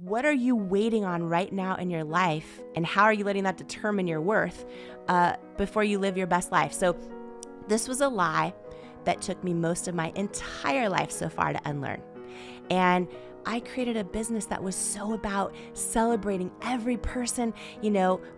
what are you waiting on right now in your life, and how are you letting that determine your worth before you live your best life? So this was a lie that took me most of my entire life so far to unlearn. And I created a business that was so about celebrating every person,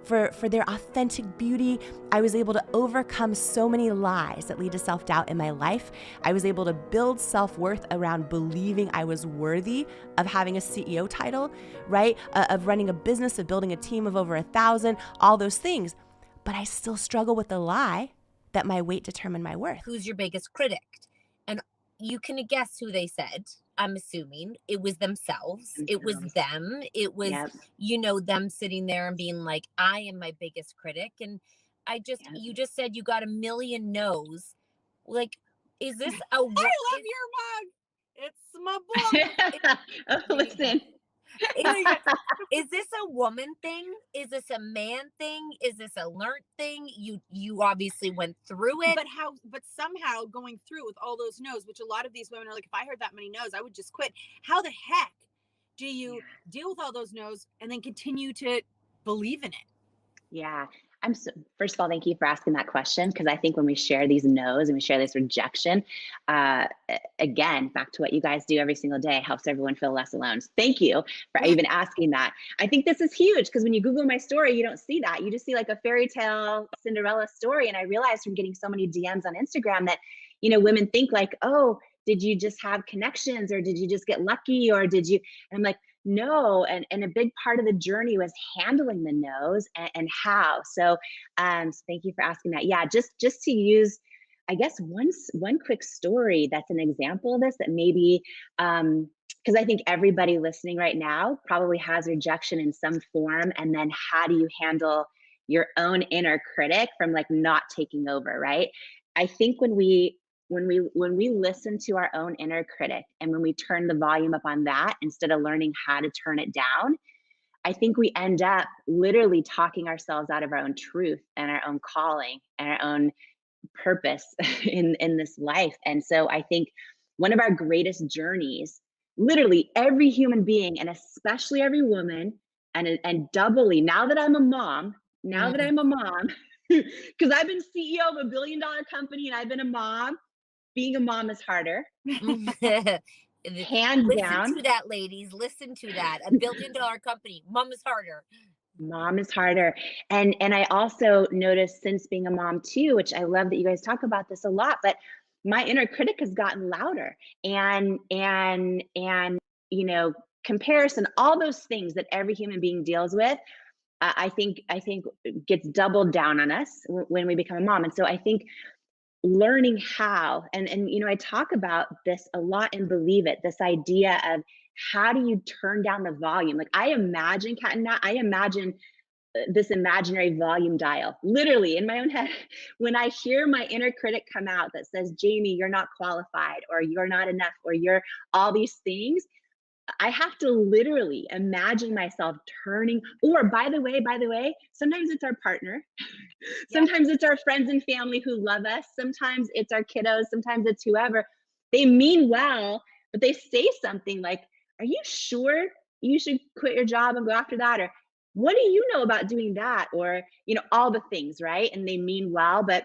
for their authentic beauty. I was able to overcome so many lies that lead to self-doubt in my life. I was able to build self-worth around believing I was worthy of having a CEO title, right? Of running a business, of building a team of over 1,000, all those things. But I still struggle with the lie that my weight determined my worth. Who's your biggest critic? And you can guess who they said. I'm assuming it was themselves. It was Themselves. them. It was, Yep. them sitting there and being like, I am my biggest critic. And Yep. you just said you got a million no's. Like, is this a, I love your mug. It's my book. Oh, listen. is this a woman thing? Is this a man thing? Is this a learned thing? You obviously went through it. But somehow going through with all those no's, which a lot of these women are like, if I heard that many no's, I would just quit. How the heck do you deal with all those no's and then continue to believe in it? Yeah. First of all, thank you for asking that question, because I think when we share these no's and we share this rejection, again, back to what you guys do every single day, helps everyone feel less alone. So thank you for even asking that. I think this is huge, because when you Google my story, you don't see that. You just see like a fairy tale Cinderella story. And I realized from getting so many DMs on Instagram that, women think like, oh, did you just have connections, or did you just get lucky, or did you? And I'm like, no. And a big part of the journey was handling the no's and how. So thank you for asking that. Yeah, just to use, I guess, one quick story that's an example of this, that maybe because I think everybody listening right now probably has rejection in some form. And then how do you handle your own inner critic from like not taking over, right? I think when we listen to our own inner critic, and when we turn the volume up on that instead of learning how to turn it down, I think we end up literally talking ourselves out of our own truth and our own calling and our own purpose in this life. And so I think one of our greatest journeys, literally every human being, and especially every woman, and doubly now that I'm a mom, because I've been CEO of a billion-dollar company and I've been a mom. Being a mom is harder, hands down. Listen to that, ladies. Listen to that. A billion-dollar company. Mom is harder. Mom is harder. And I also noticed, since being a mom too, which I love that you guys talk about this a lot, but my inner critic has gotten louder, and comparison, all those things that every human being deals with, I think gets doubled down on us when we become a mom. And so I think learning how, and I talk about this a lot in Believe It, this idea of how do you turn down the volume. Like, I imagine, Kat and Nat, I imagine this imaginary volume dial literally in my own head. When I hear my inner critic come out that says, Jamie, you're not qualified, or you're not enough, or you're all these things, I have to literally imagine myself turning. Or by the way, sometimes it's our partner. Sometimes it's our friends and family who love us. Sometimes it's our kiddos. Sometimes it's whoever. They mean well, but they say something like, are you sure you should quit your job and go after that? Or what do you know about doing that? Or, all the things, right? And they mean well, but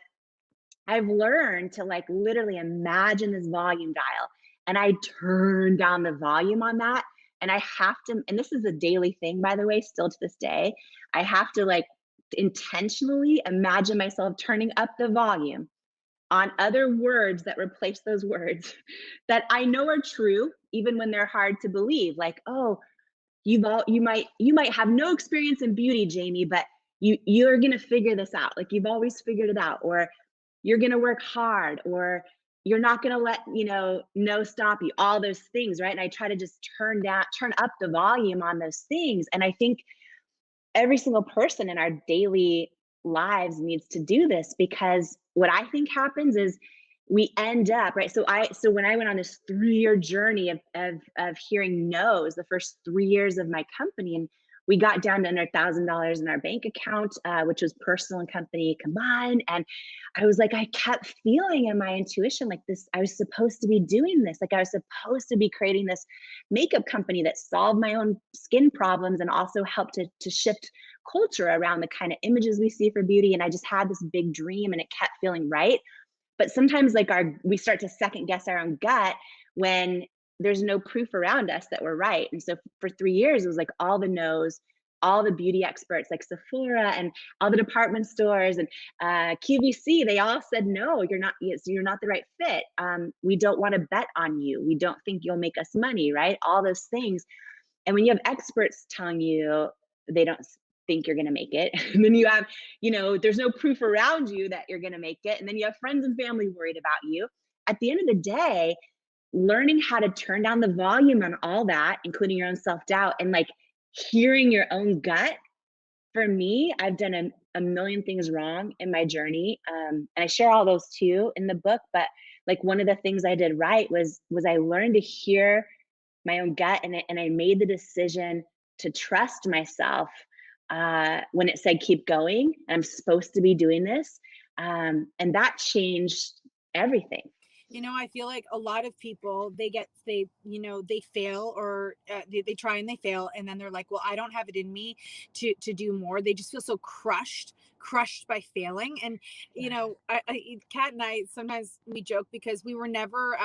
I've learned to like literally imagine this volume dial, and I turn down the volume on that. And I have to, and this is a daily thing, by the way, still to this day, I have to like intentionally imagine myself turning up the volume on other words that replace those words that I know are true, even when they're hard to believe. Like, oh, you might have no experience in beauty, Jamie, but you're gonna figure this out. Like, you've always figured it out. Or you're going to work hard, or you're not going to let, no stop you, all those things. Right. And I try to just turn up the volume on those things. And I think every single person in our daily lives needs to do this, because what I think happens is we end up, right. So when I went on this 3-year journey of hearing no's, the first 3 years of my company, and we got down to under $1,000 in our bank account, which was personal and company combined. And I was like, I kept feeling in my intuition like this, I was supposed to be doing this. Like I was supposed to be creating this makeup company that solved my own skin problems and also helped to shift culture around the kind of images we see for beauty. And I just had this big dream and it kept feeling right. But sometimes like we start to second guess our own gut when there's no proof around us that we're right. And so for 3 years, it was like all the no's, all the beauty experts like Sephora and all the department stores and QVC, they all said, no, you're not the right fit. We don't want to bet on you. We don't think you'll make us money, right? All those things. And when you have experts telling you they don't think you're going to make it, and then you have, there's no proof around you that you're going to make it. And then you have friends and family worried about you. At the end of the day, learning how to turn down the volume on all that, including your own self-doubt and like hearing your own gut. For me, I've done a million things wrong in my journey. And I share all those too in the book. But like one of the things I did right was I learned to hear my own gut, and I made the decision to trust myself when it said keep going. I'm supposed to be doing this. And that changed everything. I feel like a lot of people, they fail, or they try and they fail. And then they're like, well, I don't have it in me to do more. They just feel so crushed by failing. And, Kat and I, sometimes we joke because we were never,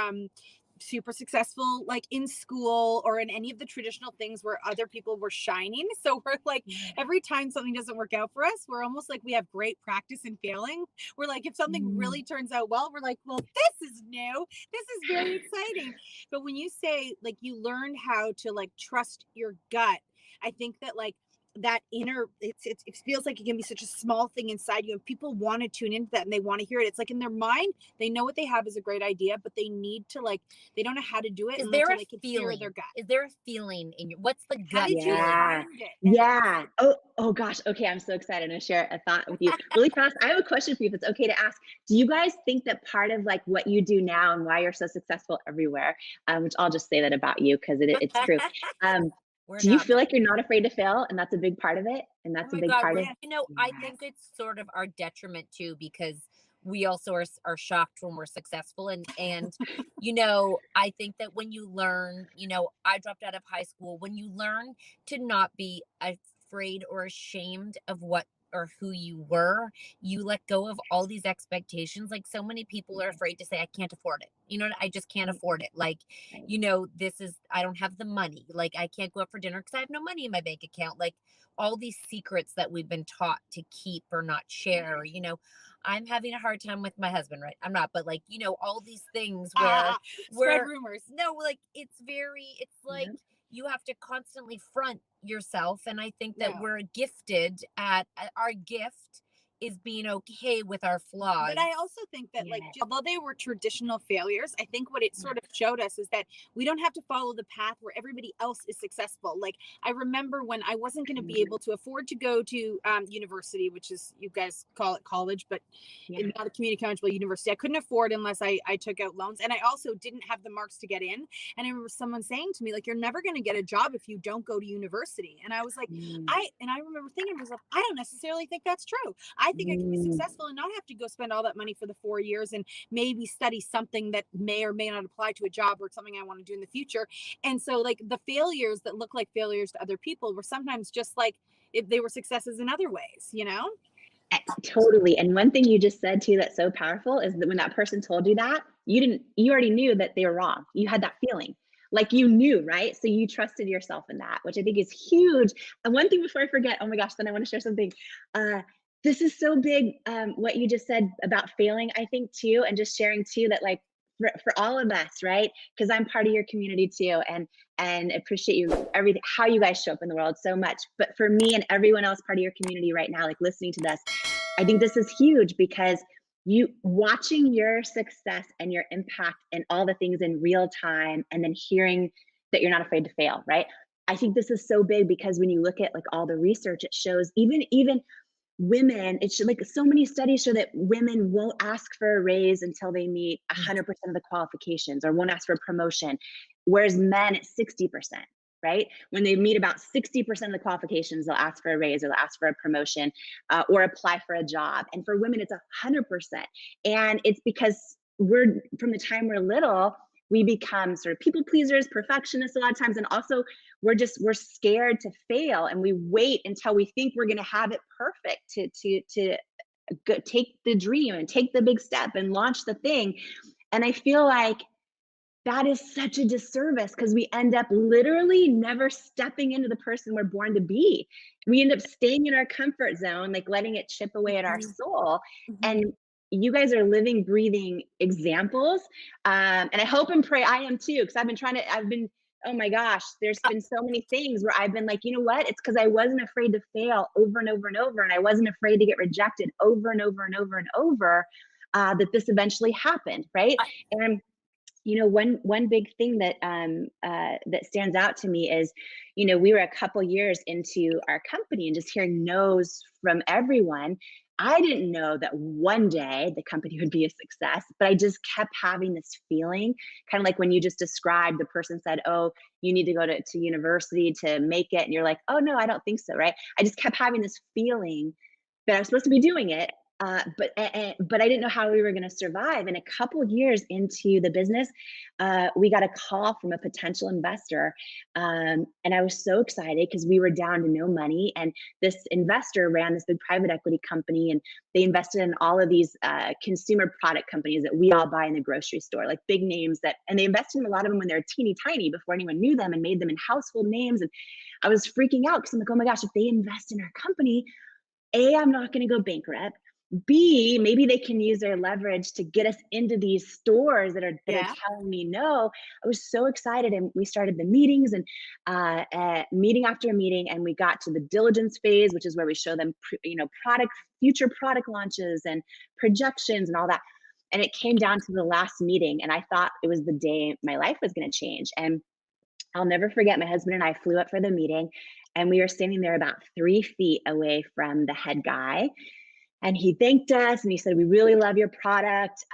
super successful like in school or in any of the traditional things where other people were shining. So we're like, every time something doesn't work out for us, we're almost like we have great practice in failing. We're like, if something really turns out well, we're like, well, this is new, this is very exciting. But when you say like you learn how to like trust your gut, I think that like that inner, it feels like it can be such a small thing inside you, and people want to tune into that and they want to hear it. It's like in their mind, they know what they have is a great idea, but they need to like, they don't know how to do it. Is there a they can feeling? hear their gut. Is there a feeling in your, what's the gut? How did you find it? Yeah. Oh gosh. Okay. I'm so excited. I'm going to share a thought with you really fast. I have a question for you, if it's okay to ask. Do you guys think that part of like what you do now and why you're so successful everywhere, which I'll just say that about you because it's true. Do you feel like you're not afraid to fail, and that's a big part of it? And that's a big part of it. I think it's sort of our detriment too, because we also are shocked when we're successful. And I think that when you learn, I dropped out of high school, when you learn to not be afraid or ashamed of what or who you were, you let go of all these expectations. Like so many people are afraid to say, I can't afford it. I just can't afford it. Like, I don't have the money. Like I can't go out for dinner because I have no money in my bank account. Like all these secrets that we've been taught to keep or not share, I'm having a hard time with my husband, right? I'm not, but like, all these things where spread rumors. No, like it's like you have to constantly front yourself. And I think that we're gifted at our gift is being okay with our flaws. But I also think that like, although they were traditional failures, I think what it sort of showed us is that we don't have to follow the path where everybody else is successful. Like I remember when I wasn't going to be able to afford to go to university, which is, you guys call it college, but not a community college, but university. I couldn't afford unless I took out loans. And I also didn't have the marks to get in. And I remember someone saying to me, like, you're never going to get a job if you don't go to university. And I was like, I remember thinking to myself, I don't necessarily think that's true. I think I can be successful and not have to go spend all that money for the 4 years and maybe study something that may or may not apply to a job or something I want to do in the future. And so like the failures that look like failures to other people were sometimes just like if they were successes in other ways, Totally. And one thing you just said too that's so powerful is that when that person told you that, you already knew that they were wrong. You had that feeling. Like you knew, right? So you trusted yourself in that, which I think is huge. And one thing before I forget, oh my gosh, then I want to share something. This is so big, what you just said about failing, I think too, and just sharing too, that like for all of us, right? Because I'm part of your community too, and appreciate you, everything, how you guys show up in the world so much. But for me and everyone else part of your community right now, like listening to this, I think this is huge because you watching your success and your impact and all the things in real time, and then hearing that you're not afraid to fail, right? I think this is so big because when you look at like all the research, it shows even women, it should, like so many studies show that women won't ask for a raise until they meet 100% of the qualifications, or won't ask for a promotion, whereas men it's 60%, right? When they meet about 60% of the qualifications, they'll ask for a raise or they'll ask for a promotion or apply for a job. And for women, it's 100%. And it's because from the time we're little, we become sort of people pleasers, perfectionists a lot of times. And also we're scared to fail. And we wait until we think we're going to have it perfect to take the dream and take the big step and launch the thing. And I feel like that is such a disservice because we end up literally never stepping into the person we're born to be. We end up staying in our comfort zone, like letting it chip away at our soul. And you guys are living, breathing examples. And I hope and pray I am too, because oh my gosh, there's been so many things where I've been like, you know what? It's because I wasn't afraid to fail over and over and over. And I wasn't afraid to get rejected over and over and over and over, that this eventually happened, right? And you know, one big thing that that stands out to me is, you know, we were a couple years into our company and just hearing no's from everyone. I didn't know that one day the company would be a success, but I just kept having this feeling, kind of like when you just described, the person said, oh, you need to go to university to make it. And you're like, oh, no, I don't think so, right? I just kept having this feeling that I was supposed to be doing it. But I didn't know how we were going to survive. And a couple of years into the business, we got a call from a potential investor. And I was so excited because we were down to no money. And this investor ran this big private equity company, and they invested in all of these consumer product companies that we all buy in the grocery store, like big names and they invested in a lot of them when they were teeny tiny before anyone knew them, and made them in household names. And I was freaking out because I'm like, oh my gosh, if they invest in our company, A, I'm not going to go bankrupt. B, maybe they can use their leverage to get us into these stores that are telling me no. I was so excited, and we started the meetings and meeting after meeting, and we got to the diligence phase, which is where we show them, future product launches and projections and all that. And it came down to the last meeting, and I thought it was the day my life was going to change. And I'll never forget, my husband and I flew up for the meeting, and we were standing there about 3 feet away from the head guy. And he thanked us and he said, we really love your product,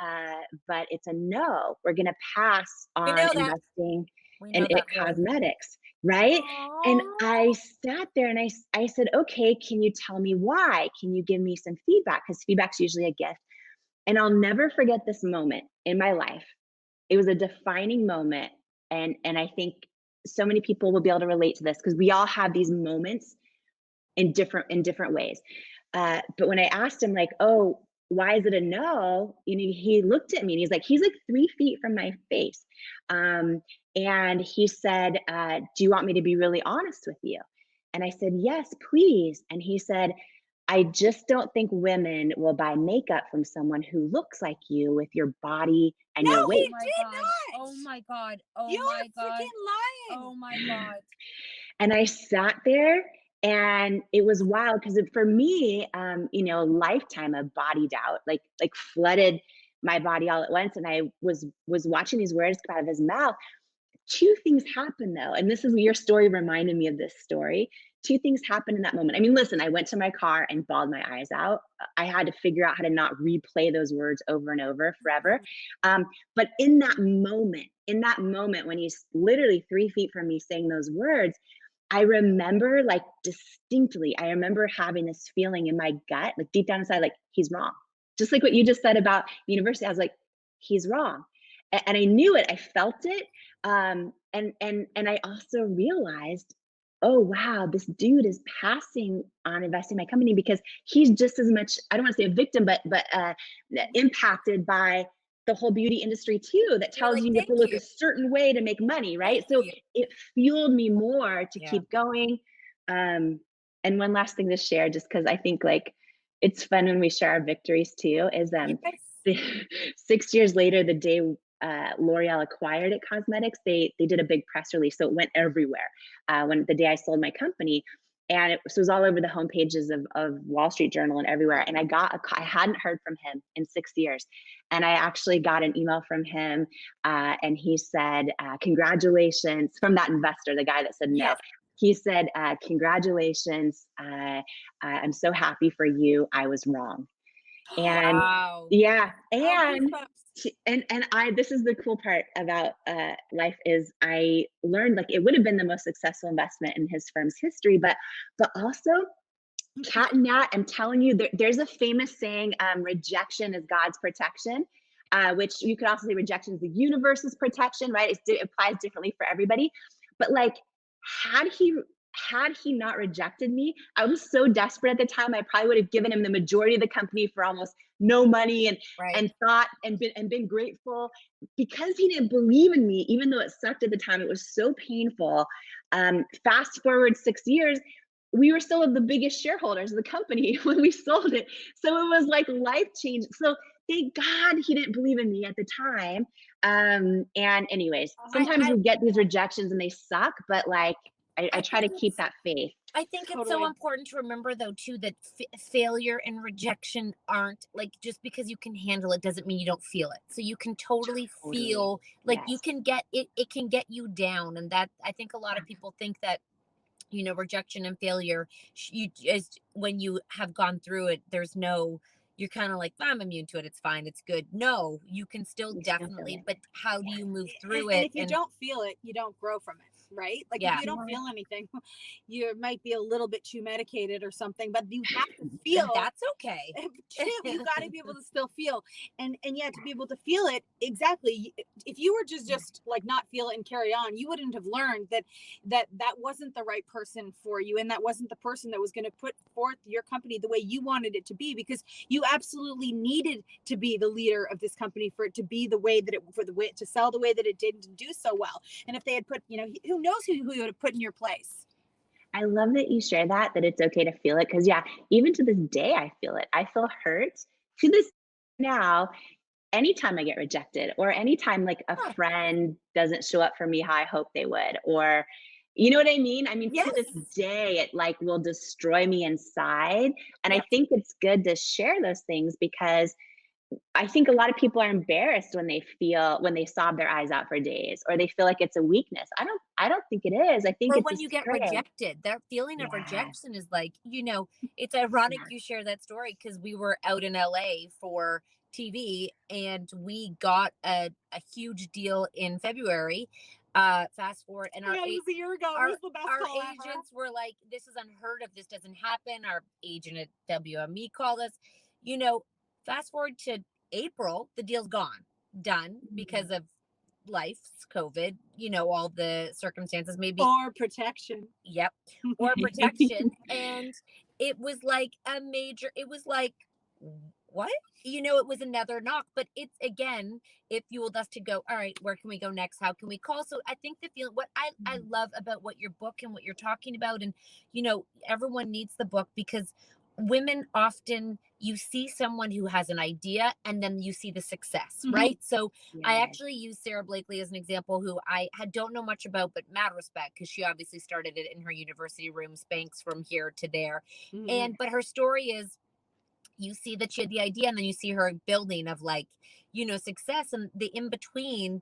but it's a no. We're going to pass on investing in It Cosmetics, right? Aww. And I sat there and I said, okay, can you tell me why? Can you give me some feedback? Because feedback's usually a gift. And I'll never forget this moment in my life. It was a defining moment. And I think so many people will be able to relate to this because we all have these moments in different ways. But when I asked him, like, oh, why is it a no? You know, he looked at me and he's like 3 feet from my face. And he said, do you want me to be really honest with you? And I said, yes, please. And he said, I just don't think women will buy makeup from someone who looks like you with your body and your weight. No, he did not. Oh my God. Oh my God. You're freaking lying. Oh my God. And I sat there, and it was wild because for me, a lifetime of body doubt, like flooded my body all at once. And I was watching these words come out of his mouth. 2 things happened though. And this is your story reminded me of this story. 2 things happened in that moment. I mean, listen, I went to my car and bawled my eyes out. I had to figure out how to not replay those words over and over forever. But in that moment when he's literally 3 feet from me saying those words, I remember, like, distinctly, I remember having this feeling in my gut, like deep down inside, like, he's wrong. Just like what you just said about university, I was like, he's wrong. And I knew it, I felt it. And I also realized, oh, wow, this dude is passing on investing in my company because he's just as much, I don't want to say a victim, but impacted by the whole beauty industry too, that tells you have to look a certain way to make money, right? So it fueled me more to keep going. And one last thing to share, just because I think like it's fun when we share our victories too, is 6 years later, the day L'Oreal acquired It Cosmetics, they did a big press release, so it went everywhere. When the day I sold my company, and it was all over the homepages of Wall Street Journal and everywhere. And I hadn't heard from him in 6 years. And I actually got an email from him, and he said, congratulations, from that investor, the guy that said no. Yes. He said, congratulations, I'm so happy for you, I was wrong. And Wow. yeah, Oh, and goosebumps. I this is the cool part about life is I learned like it would have been the most successful investment in his firm's history, but also cat and nat. I'm telling you, there's a famous saying, rejection is God's protection, which you could also say rejection is the universe's protection, right? It applies differently for everybody. But like, had he had he not rejected me, I was so desperate at the time. I probably would have given him the majority of the company for almost no money, Right. and thought and been grateful because he didn't believe in me, even though it sucked at the time. It was so painful. Fast forward 6 years, we were still the biggest shareholders of the company when we sold it. So it was like life changing. So thank God he didn't believe in me at the time. And anyways, sometimes I we get these rejections and they suck, but like I I try to think keep it's that faith. I think it's so Totally. important to remember though too that failure and rejection aren't like just because you can handle it doesn't mean you don't feel it. So you can totally Totally. feel like you Yes. can get it. It can get you down, and that I think a lot of people think that rejection and failure, you just when you have gone through it, there's no. You're kind of like, I'm immune to it. It's fine. It's good. No, you can still You still feel definitely. it. But how do Yeah. you move and, through and it? if you And don't feel it, you don't grow from it, right? Like if yeah, you don't Yeah. feel anything, you might be a little bit too medicated or something, but you have to and feel. that's okay. You got to be able to still feel, and yeah, to be able to feel it exactly. If you were just like not feel it and carry on, you wouldn't have learned that wasn't the right person for you, and that wasn't the person that was going to put forth your company the way you wanted it to be, because you absolutely needed to be the leader of this company for it to be the way that it for the way to sell the way that it did and do so well. And if they had put, who knows who you would have put in your place. I love that you share that it's okay to feel it. Cause yeah, even to this day, I feel it. I feel hurt to this now. Anytime I get rejected, or anytime like a Huh. friend doesn't show up for me how I hope they would, or you know what I mean? I mean, to Yes. this day, it like will destroy me inside. And I Yep. think it's good to share those things because I think a lot of people are embarrassed when they sob their eyes out for days, or they feel like it's a weakness. I don't think it is. I think Or it's a when you get strength. rejected, that feeling of Yes. rejection is like, it's ironic Yeah. you share that story because we were out in LA for TV and we got a huge deal in February. Fast forward, and Oh my God, it was a year ago. It our was the best our call ever. agents were like, "This is unheard of. This doesn't happen." Our agent at WME called us. You know, Fast forward to April, the deal's gone, done because of life's COVID, all the circumstances, maybe, Or protection. yep, or protection. And it was like it was like, what? It was another knock, but it's again, it fueled us to go, all right, where can we go next? How can we call? So I think the feeling, what I love about what your book and what you're talking about, and, everyone needs the book because women often, you see someone who has an idea and then you see the success, right? So I Yes. actually use Sarah Blakely as an example, who don't know much about, but mad respect because she obviously started it in her university room, Spanx from here to there. Mhm. And but her story is, you see that she had the idea and then you see her building of like, success, and the in between.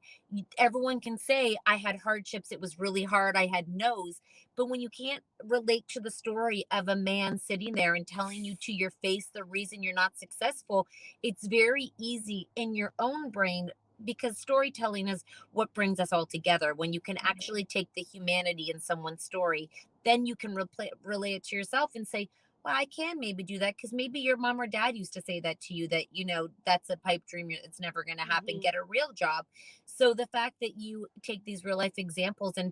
Everyone can say I had hardships, it was really hard, I had no's, but when you can't relate to the story of a man sitting there and telling you to your face the reason you're not successful, it's very easy in your own brain, because storytelling is what brings us all together. When you can actually take the humanity in someone's story, then you can relate it to yourself and say, well, I can maybe do that because maybe your mom or dad used to say that to you, that, that's a pipe dream. It's never going to happen. Mhm. Get a real job. So the fact that you take these real life examples, and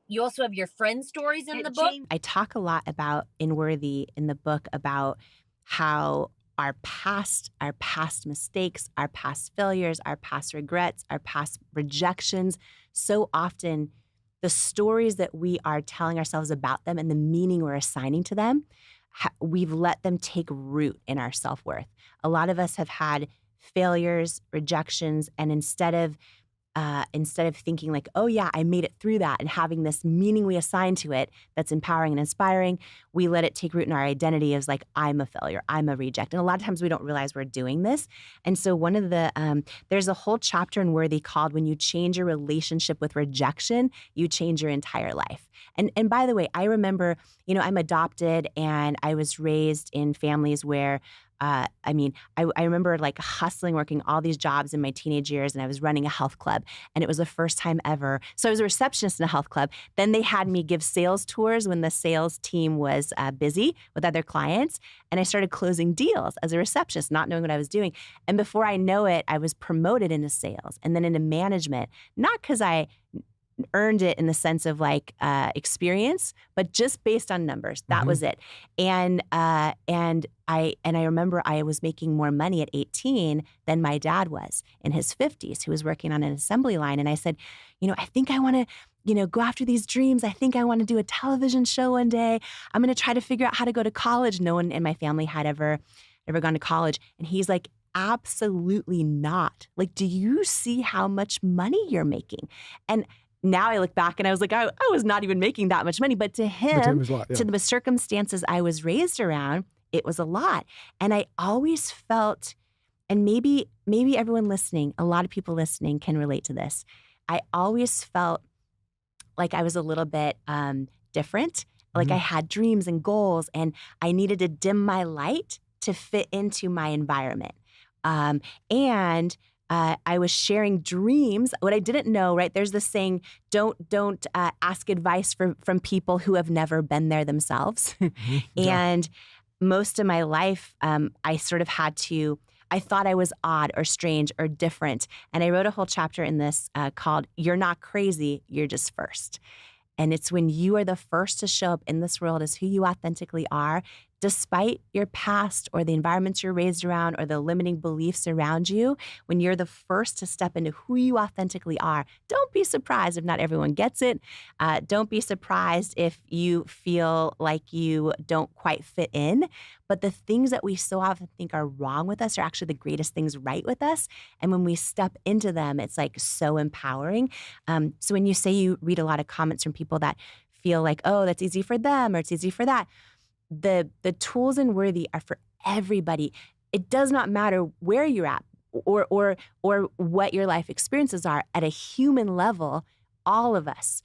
you also have your friend stories in the It book. changed. I talk a lot about in Worthy in the book about how our past mistakes, our past failures, our past regrets, our past rejections, so often the stories that we are telling ourselves about them and the meaning we're assigning to them, we've let them take root in our self-worth. A lot of us have had failures, rejections, and instead of thinking like, oh yeah, I made it through that, and having this meaning we assign to it that's empowering and inspiring, we let it take root in our identity as like, I'm a failure, I'm a reject. And a lot of times we don't realize we're doing this. And so there's a whole chapter in Worthy called When You Change Your Relationship with Rejection, You Change Your Entire Life. And by the way, I remember, I'm adopted and I was raised in families where I mean, I remember like hustling, working all these jobs in my teenage years, and I was running a health club, and it was the first time ever. So I was a receptionist in a health club. Then they had me give sales tours when the sales team was busy with other clients, and I started closing deals as a receptionist, not knowing what I was doing. And before I know it, I was promoted into sales and then into management, not because I earned it in the sense of like experience, but just based on numbers. That was it. And I remember I was making more money at 18 than my dad was in his 50s, who was working on an assembly line. And I said, I think I want to, go after these dreams. I think I want to do a television show one day. I'm going to try to figure out how to go to college. No one in my family had ever gone to college. And he's like, absolutely not. Like, do you see how much money you're making? And now I look back and I was like, I was not even making that much money. But to him, was a lot, yeah. to the circumstances I was raised around, it was a lot. And I always felt, and maybe everyone listening, a lot of people listening can relate to this. I always felt like I was a little bit different. Like I had dreams and goals, and I needed to dim my light to fit into my environment. I was sharing dreams. What I didn't know, right? There's this saying, don't ask advice from people who have never been there themselves. And most of my life, I sort of I thought I was odd or strange or different. And I wrote a whole chapter in this called You're Not Crazy, You're Just First. And it's when you are the first to show up in this world as who you authentically are, despite your past or the environments you're raised around or the limiting beliefs around you. When you're the first to step into who you authentically are, don't be surprised if not everyone gets it. Don't be surprised if you feel like you don't quite fit in. But the things that we so often think are wrong with us are actually the greatest things right with us. And when we step into them, it's like so empowering. So when you say you read a lot of comments from people that feel like, oh, that's easy for them or it's easy for that, the tools in Worthy are for everybody. It does not matter where you're at or what your life experiences are. At a human level, all of us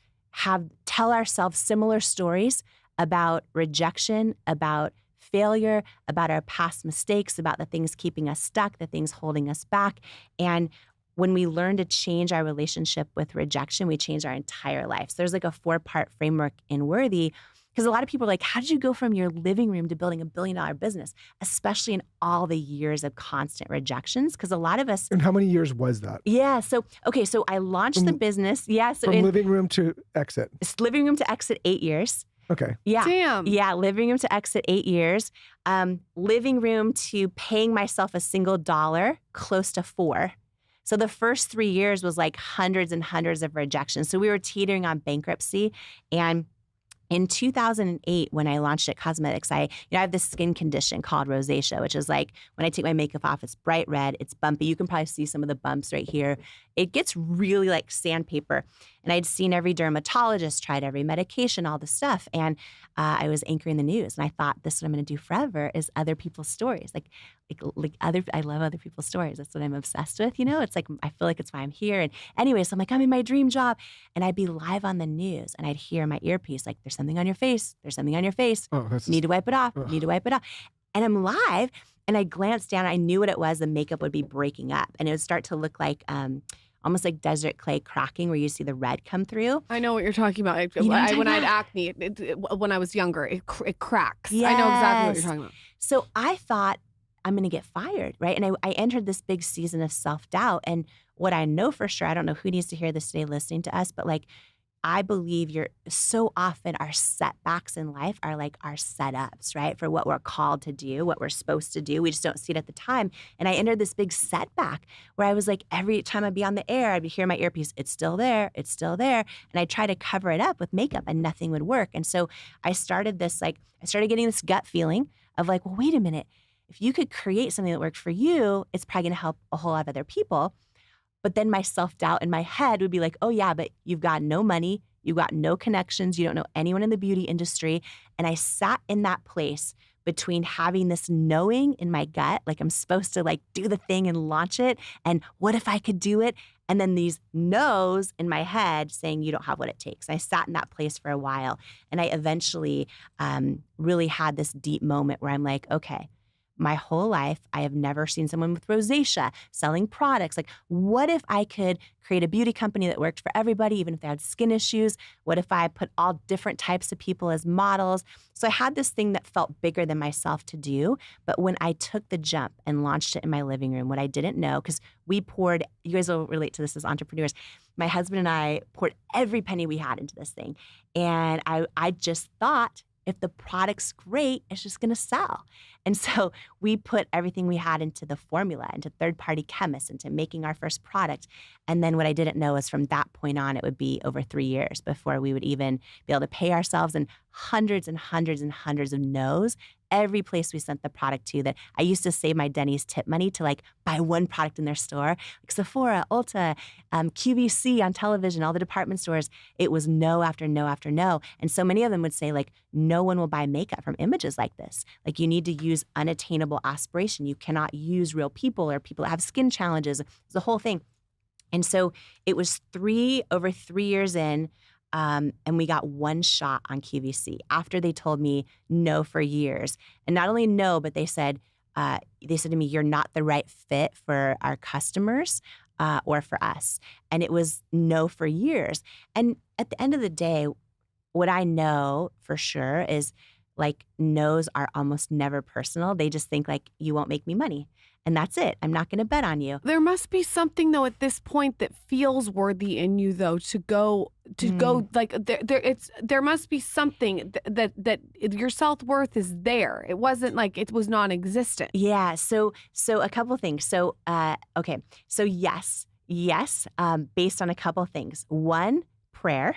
tell ourselves similar stories about rejection, about failure, about our past mistakes, about the things keeping us stuck, the things holding us back. And when we learn to change our relationship with rejection, we change our entire life. So there's like a 4-part framework in Worthy. Because a lot of people are like, how did you go from your living room to building $1 billion business, especially in all the years of constant rejections? Because a lot of us. And how many years was that? Yeah. So I launched the business. Yeah. So from living room to exit. Living room to exit 8 years. Okay. Yeah. Damn. Yeah. Living room to exit 8 years. Living room to paying myself a single dollar, close to 4. So the first 3 years was like hundreds and hundreds of rejections. So we were teetering on bankruptcy. And in 2008, when I launched at Cosmetics, I have this skin condition called rosacea, which is like when I take my makeup off, it's bright red, it's bumpy. You can probably see some of the bumps right here. It gets really like sandpaper. And I'd seen every dermatologist, tried every medication, all the stuff. And I was anchoring the news. And I thought, this is what I'm going to do forever is other people's stories. I love other people's stories. That's what I'm obsessed with. It's like, I feel like it's why I'm here. And anyway, so I'm like, I'm in my dream job. And I'd be live on the news and I'd hear in my earpiece, like, there's something on your face. There's something on your face. Oh, need to wipe it off. Need to wipe it off. And I'm live and I glanced down. I knew what it was. The makeup would be breaking up and it would start to look like, almost like desert clay cracking where you see the red come through. I know what you're talking about. When I had acne, when I was younger, it cracks. Yes. I know exactly what you're talking about. So I thought, I'm going to get fired, right? And I entered this big season of self-doubt. And what I know for sure, I don't know who needs to hear this today listening to us, but like, I believe so often our setbacks in life are like our setups, right? For what we're called to do, what we're supposed to do. We just don't see it at the time. And I entered this big setback where I was like, every time I'd be on the air, I'd be hearing my earpiece, it's still there, it's still there. And I'd try to cover it up with makeup and nothing would work. And so I started getting this gut feeling of like, well, wait a minute. If you could create something that worked for you, it's probably going to help a whole lot of other people. But then my self-doubt in my head would be like, oh yeah, but you've got no money, you've got no connections, you don't know anyone in the beauty industry. And I sat in that place between having this knowing in my gut, like I'm supposed to like do the thing and launch it. And what if I could do it? And then these no's in my head saying, you don't have what it takes. I sat in that place for a while. And I eventually really had this deep moment where I'm like, okay, my whole life, I have never seen someone with rosacea selling products. Like, what if I could create a beauty company that worked for everybody, even if they had skin issues? What if I put all different types of people as models? So I had this thing that felt bigger than myself to do. But when I took the jump and launched it in my living room, what I didn't know, because we poured, you guys will relate to this as entrepreneurs, my husband and I poured every penny we had into this thing. And I just thought, if the product's great, it's just going to sell. And so we put everything we had into the formula, into third-party chemists, into making our first product. And then what I didn't know is from that point on, it would be over 3 years before we would even be able to pay ourselves, and hundreds and hundreds and hundreds of no's. Every place we sent the product to, that I used to save my Denny's tip money to like buy one product in their store, like Sephora, Ulta, QVC on television, all the department stores. It was no after no after no. And so many of them would say, like, no one will buy makeup from images like this. Like, you need to use unattainable aspiration. You cannot use real people or people that have skin challenges. It's the whole thing. And so it was over 3 years in, and we got one shot on QVC after they told me no for years. And not only no, but they said to me, you're not the right fit for our customers or for us. And it was no for years. And at the end of the day, what I know for sure is, like, no's are almost never personal. They just think, like, you won't make me money. And that's it. I'm not going to bet on you. There must be something, though, at this point that feels worthy in you, though, to go like there must be something that your self-worth is there. It wasn't like it was non-existent. Yeah. So a couple things. So okay. So yes, based on a couple things. One, prayer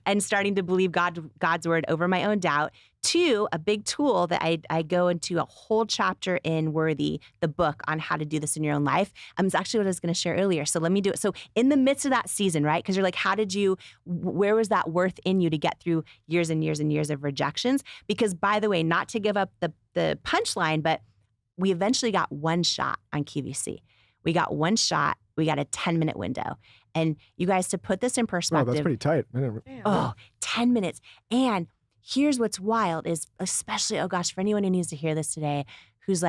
and starting to believe God's word over my own doubt. Two, a big tool that I go into a whole chapter in Worthy, the book on how to do this in your own life. It's actually what I was going to share earlier. So let me do it. So in the midst of that season, right? Because you're like, where was that worth in you to get through years and years and years of rejections? Because, by the way, not to give up the punchline, but we eventually got one shot on QVC. We got one shot. We got a 10-minute window. And you guys, to put this in perspective. Oh, that's pretty tight. 10 minutes. And here's what's wild is, especially, oh gosh, for anyone who needs to hear this today, who's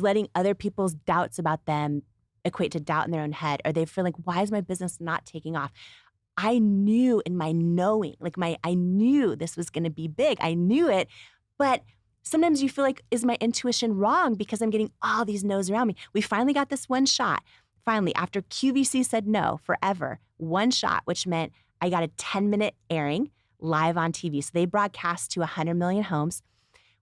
letting other people's doubts about them equate to doubt in their own head, or they feel like, why is my business not taking off? I knew in my knowing, I knew this was going to be big. I knew it, but sometimes you feel like, is my intuition wrong because I'm getting all these no's around me? We finally got this one shot. Finally, after QVC said no forever, one shot, which meant I got a 10-minute airing live on TV. So they broadcast to 100 million homes.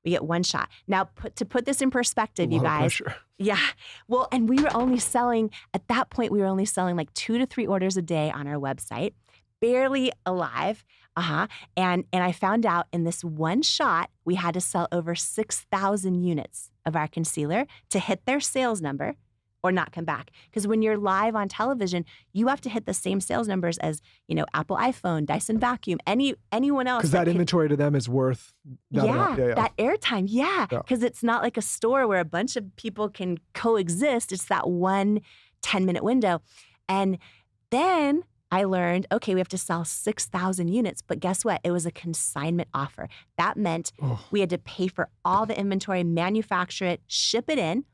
We get one shot. Now, to put this in perspective, you guys. Yeah. Well, and we were only selling, at that point, like 2 to 3 orders a day on our website, barely alive. And I found out in this one shot, we had to sell over 6,000 units of our concealer to hit their sales number or not come back. Because when you're live on television, you have to hit the same sales numbers as, Apple iPhone, Dyson vacuum, anyone else. Because that inventory to them is worth that amount. That airtime. Yeah. Because it's not like a store where a bunch of people can coexist. It's that one 10-minute window. And then I learned, okay, we have to sell 6,000 units, but guess what? It was a consignment offer. That meant we had to pay for all the inventory, manufacture it, ship it in,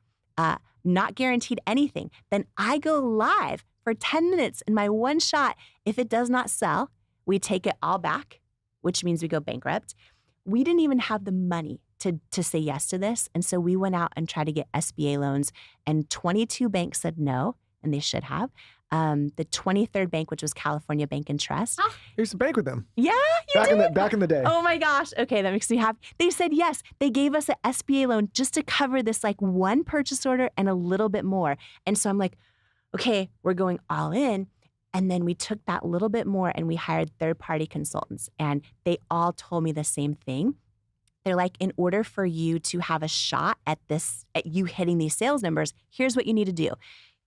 not guaranteed anything. Then I go live for 10 minutes in my one shot. If it does not sell, we take it all back, which means we go bankrupt. We didn't even have the money to say yes to this. And so we went out and tried to get SBA loans, and 22 banks said no, and they should have. The 23rd bank, which was California Bank and Trust. I used to bank with them. Yeah, back in the day. Oh my gosh. Okay, that makes me happy. They said yes. They gave us an SBA loan just to cover this one purchase order and a little bit more. And so I'm like, okay, we're going all in. And then we took that little bit more and we hired third-party consultants. And they all told me the same thing. They're like, in order for you to have a shot at you hitting these sales numbers, here's what you need to do.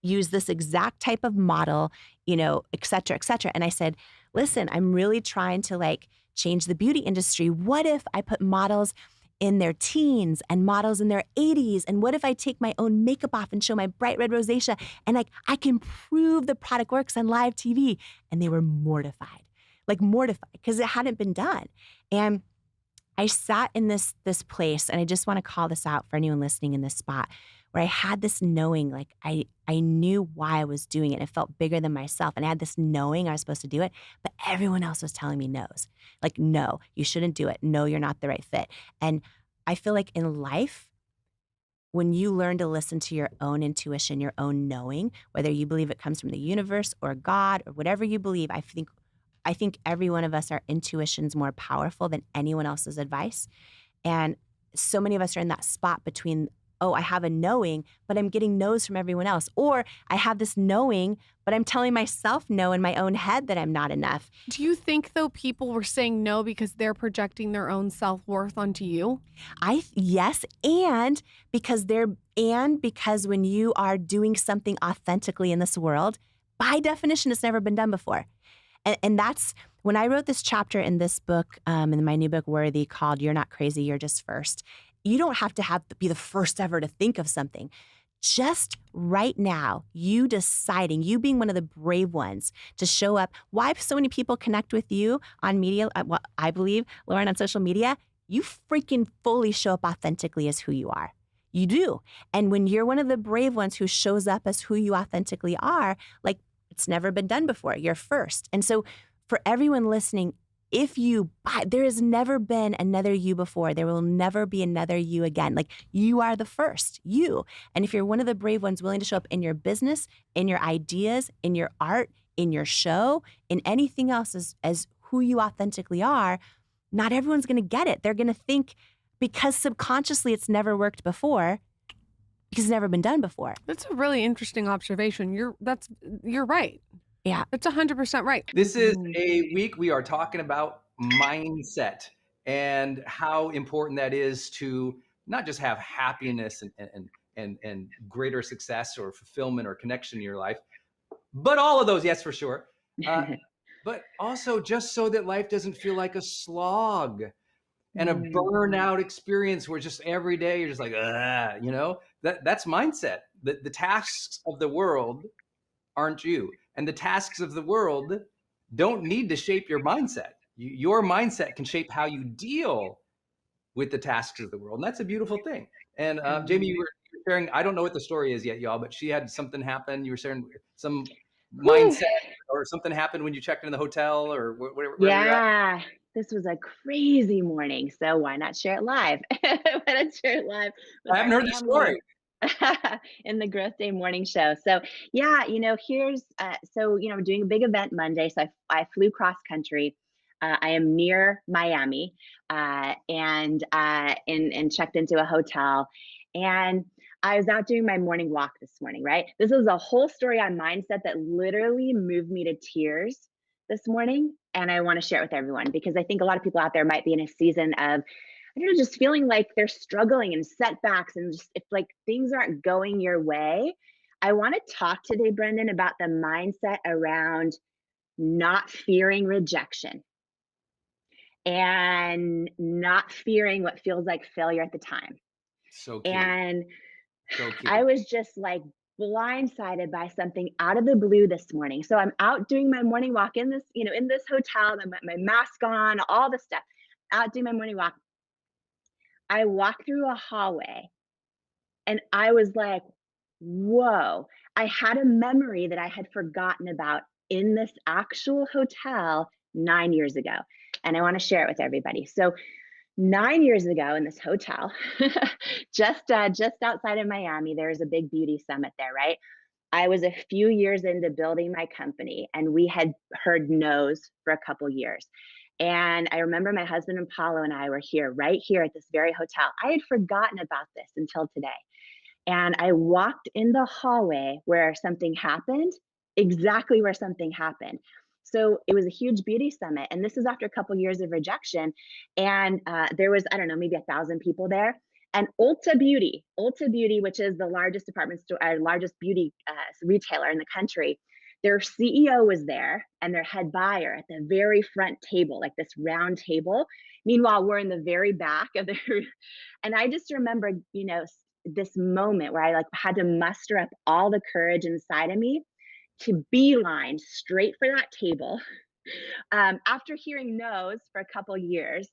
Use this exact type of model, et cetera, et cetera. And I said, listen, I'm really trying to change the beauty industry. What if I put models in their teens and models in their 80s? And what if I take my own makeup off and show my bright red rosacea and I can prove the product works on live TV? And they were mortified because it hadn't been done. And I sat in this place, and I just want to call this out for anyone listening in this spot, where I had this knowing, like I knew why I was doing it. It felt bigger than myself, and I had this knowing I was supposed to do it, but everyone else was telling me no's. Like, no, you shouldn't do it. No, you're not the right fit. And I feel like in life, when you learn to listen to your own intuition, your own knowing, whether you believe it comes from the universe or God or whatever you believe, I think every one of us, our intuition's more powerful than anyone else's advice. And so many of us are in that spot between, oh, I have a knowing, but I'm getting no's from everyone else. Or I have this knowing, but I'm telling myself no in my own head that I'm not enough. Do you think, though, people were saying no because they're projecting their own self-worth onto you? Yes, and because when you are doing something authentically in this world, by definition, it's never been done before. And that's when I wrote this chapter in this book, in my new book, Worthy, called Youre Not Crazy, You're Just First. You don't have to be the first ever to think of something. Just right now, you deciding, you being one of the brave ones to show up. Why so many people connect with you on media, well, I believe, Lauren, on social media, you freaking fully show up authentically as who you are. You do. And when you're one of the brave ones who shows up as who you authentically are, like, it's never been done before. You're first. And so for everyone listening, there has never been another you before. There will never be another you again. Like, you are the first, you. And if you're one of the brave ones willing to show up in your business, in your ideas, in your art, in your show, in anything else as who you authentically are, not everyone's going to get it. They're going to think, because subconsciously it's never worked before, because it's never been done before. That's a really interesting observation. You're right. Yeah. It's 100% right. This is a week we are talking about mindset and how important that is to not just have happiness and greater success or fulfillment or connection in your life, but all of those, yes, for sure. But also just so that life doesn't feel like a slog and a burnout experience where just every day you're just like, that's mindset. The tasks of the world aren't you. And the tasks of the world don't need to shape your mindset. Your mindset can shape how you deal with the tasks of the world. And that's a beautiful thing. And Jamie, you were sharing, I don't know what the story is yet, y'all, but she had something happen. You were sharing some mindset or something happened when you checked in the hotel or whatever. Yeah, this was a crazy morning. So why not share it live? Why not share it live? I haven't heard the story. In the Growth Day morning show. So yeah, here's doing a big event Monday. So I flew cross country. I am near Miami, and checked into a hotel, and I was out doing my morning walk this morning. Right, this was a whole story on mindset that literally moved me to tears this morning, and I want to share it with everyone because I think a lot of people out there might be in a season of, I don't know, just feeling like they're struggling and setbacks, and just if like things aren't going your way. I want to talk today, Brendan, about the mindset around not fearing rejection and not fearing what feels like failure at the time. So key. And so key. I was just like blindsided by something out of the blue this morning. So I'm out doing my morning walk in this, in this hotel, my mask on, all the stuff, out doing my morning walk. I walked through a hallway and I was like, whoa, I had a memory that I had forgotten about in this actual hotel 9 years ago. And I want to share it with everybody. So 9 years ago in this hotel, just outside of Miami, there's a big beauty summit there, right? I was a few years into building my company and we had heard no's for a couple years. And I remember my husband and Paulo and I were right here at this very hotel. I had forgotten about this until today. And I walked in the hallway where something happened, exactly where something happened. So it was a huge beauty summit. And this is after a couple years of rejection. And there was, I don't know, maybe 1,000 people there. And Ulta Beauty, which is the largest department store, largest beauty retailer in the country, their CEO was there and their head buyer at the very front table, like this round table. Meanwhile, we're in the very back of the, and I just remember, this moment where I like had to muster up all the courage inside of me to beeline straight for that table After hearing no's for a couple years,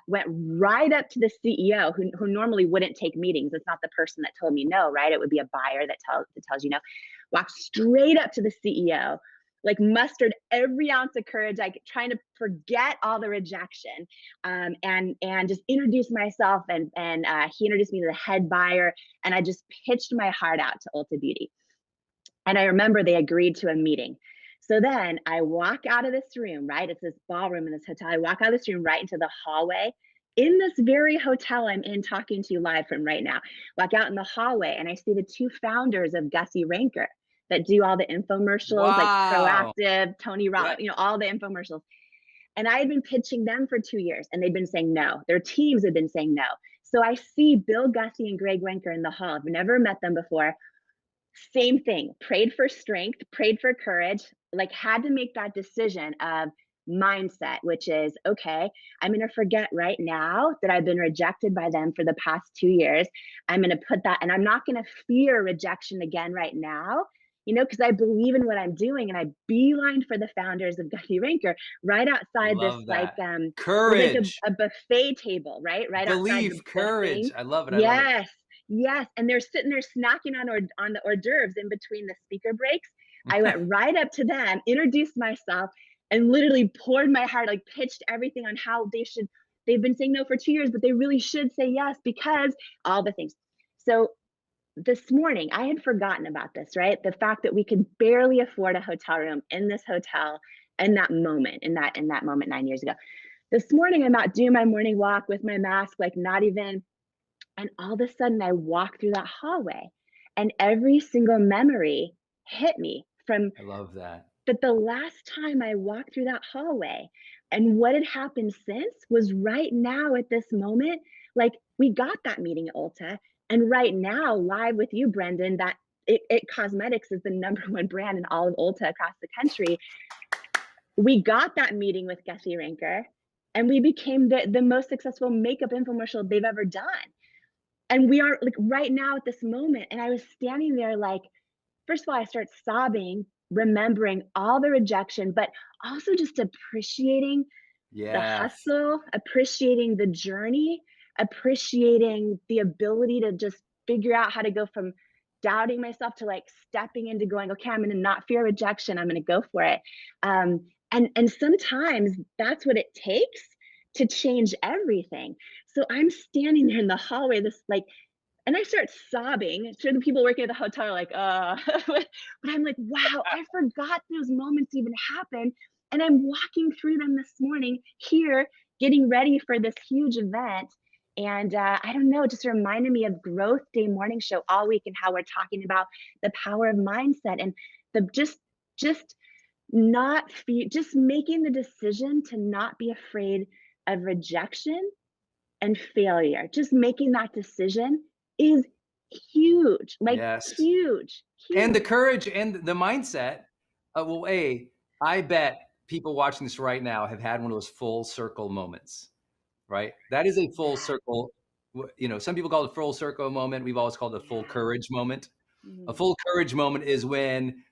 went right up to the CEO, who normally wouldn't take meetings. It's not the person that told me no, right? It would be a buyer that tells you no. Walked straight up to the CEO, like mustered every ounce of courage, like trying to forget all the rejection, and just introduced myself. And he introduced me to the head buyer, and I just pitched my heart out to Ulta Beauty. And I remember they agreed to a meeting. So then I walk out of this room, right? It's this ballroom in this hotel. I walk out of this room right into the hallway in this very hotel I'm in talking to you live from right now. Walk out in the hallway and I see the two founders of Gussie Ranker that do all the infomercials, like Wow. Proactive, Tony Robbins, Yeah. all the infomercials. And I had been pitching them for 2 years and they'd been saying no. Their teams had been saying no. So I see Bill Gussie and Greg Wenker in the hall. I've never met them before. Same thing, prayed for strength, prayed for courage, like had to make that decision of mindset, which is, okay, I'm going to forget right now that I've been rejected by them for the past 2 years. I'm going to put that, and I'm not going to fear rejection again right now, because I believe in what I'm doing. And I beeline for the founders of Gussie Ranker right outside this, Love like, that. there's like Courage. a buffet table, right outside Belief, the courage. thing. I love it. I love it. Yes. Yes, and they're sitting there snacking on the hors d'oeuvres in between the speaker breaks. I went right up to them, introduced myself, and literally poured my heart, like pitched everything on how they've been saying no for 2 years, but they really should say yes because all the things. So this morning, I had forgotten about this, right? The fact that we could barely afford a hotel room in this hotel in that moment 9 years ago. This morning, I'm out doing my morning walk with my mask, like not even. And all of a sudden, I walk through that hallway, and every single memory hit me from I love that. the last time I walked through that hallway and what had happened since was right now at this moment. Like, we got that meeting at Ulta, and right now, live with you, Brendan, that It Cosmetics is the #1 brand in all of Ulta across the country. We got that meeting with Gussie Ranker, and we became the most successful makeup infomercial they've ever done. And we are, like, right now at this moment, and I was standing there, like, first of all, I start sobbing, remembering all the rejection, but also just appreciating the Yes. hustle, appreciating the journey, appreciating the ability to just figure out how to go from doubting myself to, like, stepping into going, okay, I'm gonna not fear rejection, I'm gonna go for it. And sometimes that's what it takes to change everything. So I'm standing there in the hallway, this, like, and I start sobbing. Sure, the people working at the hotel are like, but I'm like, wow, I forgot those moments even happened. And I'm walking through them this morning here, getting ready for this huge event. And I don't know, it just reminded me of Growth Day Morning Show all week and how we're talking about the power of mindset and the just not just making the decision to not be afraid of rejection and failure. Just making that decision is huge, like Yes. huge. And the courage and the mindset. Well, I bet people watching this right now have had one of those full circle moments, right? That is a full circle. Some people call it a full circle moment. We've always called it a full courage moment. A full courage moment is when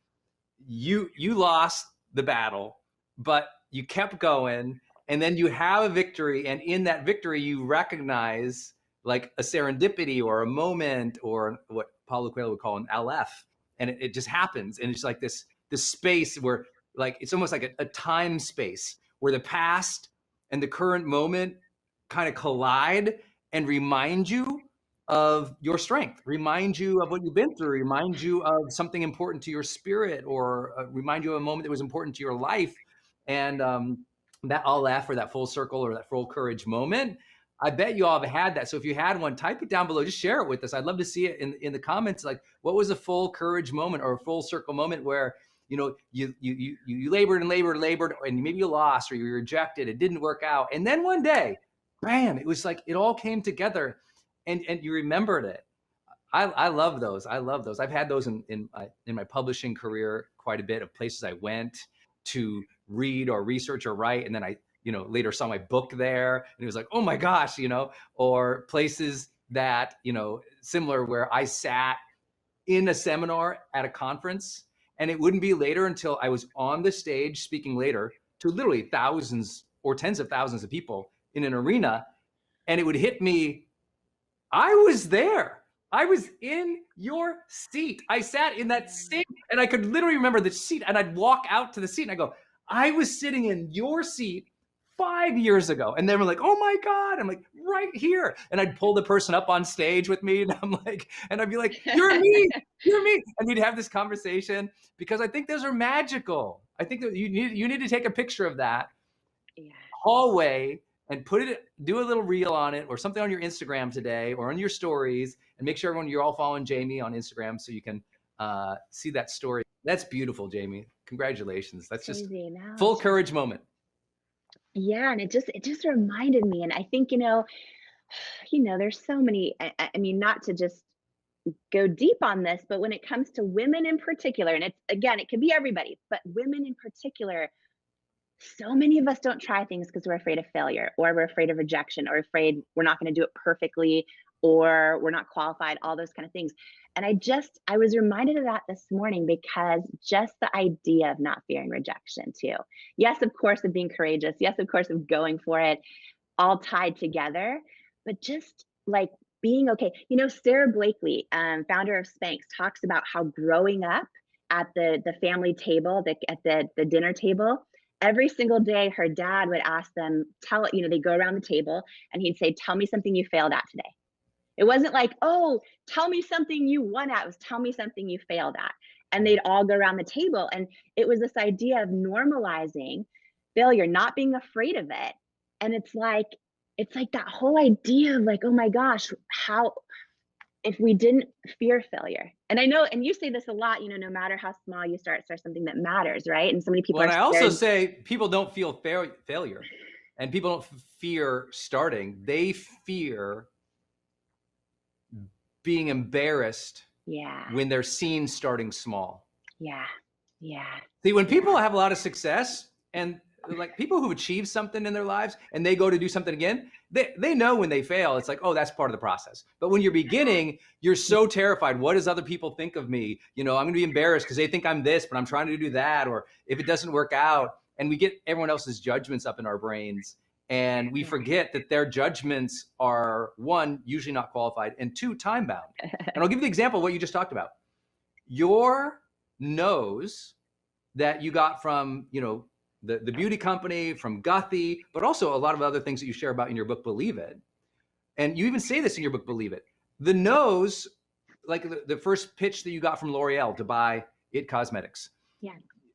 you lost the battle, but you kept going, and then you have a victory, and in that victory you recognize like a serendipity or a moment or what Paulo Coelho would call an LF, and it just happens, and it's like this space where, like, it's almost like a time space where the past and the current moment kind of collide and remind you of your strength, remind you of what you've been through, remind you of something important to your spirit, or remind you of a moment that was important to your life. And that LF, or that full circle, or that full courage moment, I bet you all have had that. So if you had one, type it down below, just share it with us. I'd love to see it in the comments. Like, what was a full courage moment or a full circle moment where you labored and labored, and maybe you lost or you were rejected, it didn't work out, and then one day, bam, it was like it all came together. And you remembered it. I love those. I love those. I've had those in my publishing career quite a bit, of places I went to read or research or write, and then I later saw my book there, and it was like, oh my gosh, or places that similar, where I sat in a seminar at a conference, and it wouldn't be later until I was on the stage speaking later to literally thousands or tens of thousands of people in an arena. And it would hit me, I was there. I was in your seat. I sat in that seat, and I could literally remember the seat, and I'd walk out to the seat and I go, I was sitting in your seat 5 years ago. And they were like, oh my God. I'm like, right here. And I'd pull the person up on stage with me, and I'd be like, you're me, you're me. And we'd have this conversation, because I think those are magical. I think that you need to take a picture of that hallway and do a little reel on it, or something on your Instagram today, or on your stories, and make sure you're all following Jamie on Instagram so you can see that story. That's beautiful, Jamie. Congratulations. That's just full courage moment. Yeah, and it just reminded me, and I think there's so many. I mean, not to just go deep on this, but when it comes to women in particular, and it can be everybody, but women in particular, so many of us don't try things because we're afraid of failure, or we're afraid of rejection, or afraid we're not going to do it perfectly, or we're not qualified, all those kind of things. And I was reminded of that this morning, because just the idea of not fearing rejection too. Yes, of course, of being courageous. Yes, of course, of going for it, all tied together, but just like being okay. Sarah Blakely, founder of Spanx, talks about how growing up at the family table, at the dinner table, every single day, her dad would ask them, they go around the table, and he'd say, tell me something you failed at today. It wasn't like, oh, tell me something you won at. It was, tell me something you failed at. And they'd all go around the table. And it was this idea of normalizing failure, not being afraid of it. And it's like that whole idea of like, oh my gosh, if we didn't fear failure. And I know, and you say this a lot, no matter how small you start something that matters, right? And so many people and I also say people don't feel failure, and people don't fear starting. They fear being embarrassed when they're seen starting small. Yeah. See, when people have a lot of success, and like people who achieve something in their lives and they go to do something again, they know when they fail, it's like, oh, that's part of the process. But when you're beginning, you're so terrified. What does other people think of me? I'm going to be embarrassed because they think I'm this, but I'm trying to do that. Or if it doesn't work out, and we get everyone else's judgments up in our brains, and we forget that their judgments are, one, usually not qualified, and two, time bound. And I'll give you the example of what you just talked about. Your nose that you got from, the beauty company, from Guthie, but also a lot of other things that you share about in your book, Believe It. And you even say this in your book, Believe It. The nose, like the first pitch that you got from L'Oreal to buy It Cosmetics. Yeah.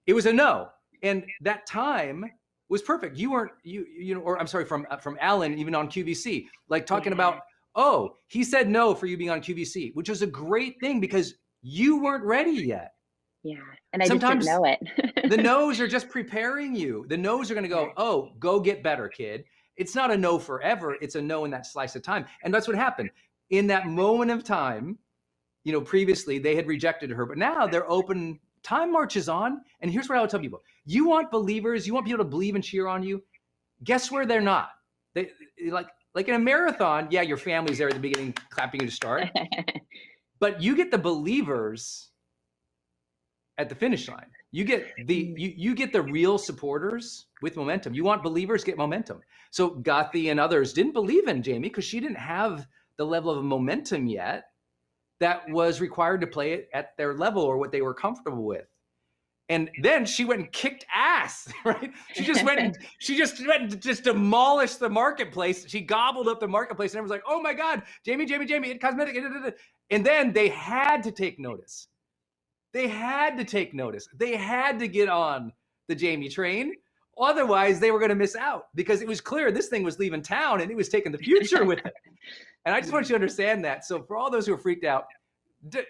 It was a no. And that time was perfect. You weren't, or I'm sorry, from Alan, even on QVC, like talking about, oh, he said no for you being on QVC, which was a great thing because you weren't ready yet. Yeah. And I sometimes just didn't know it. The no's are just preparing you. The no's are going to go, oh, go get better, kid. It's not a no forever. It's a no in that slice of time. And that's what happened. In that moment of time, previously they had rejected her, but now they're open. Time marches on. And here's what I would tell people. You want believers, you want people to believe and cheer on you. Guess where they're not? They like in a marathon, yeah, your family's there at the beginning clapping you to start. But you get the believers at the finish line. You get you get the real supporters with momentum. You want believers, get momentum. So Guthie and others didn't believe in Jamie because she didn't have the level of momentum yet that was required to play it at their level or what they were comfortable with. And then she went and kicked ass, right? She just went and just demolished the marketplace. She gobbled up the marketplace, and everyone's like, "Oh my God, Jamie, It Cosmetic." And then they had to take notice. They had to take notice. They had to get on the Jamie train. Otherwise, they were going to miss out because it was clear this thing was leaving town and it was taking the future with it. And I just want you to understand that. So for all those who are freaked out,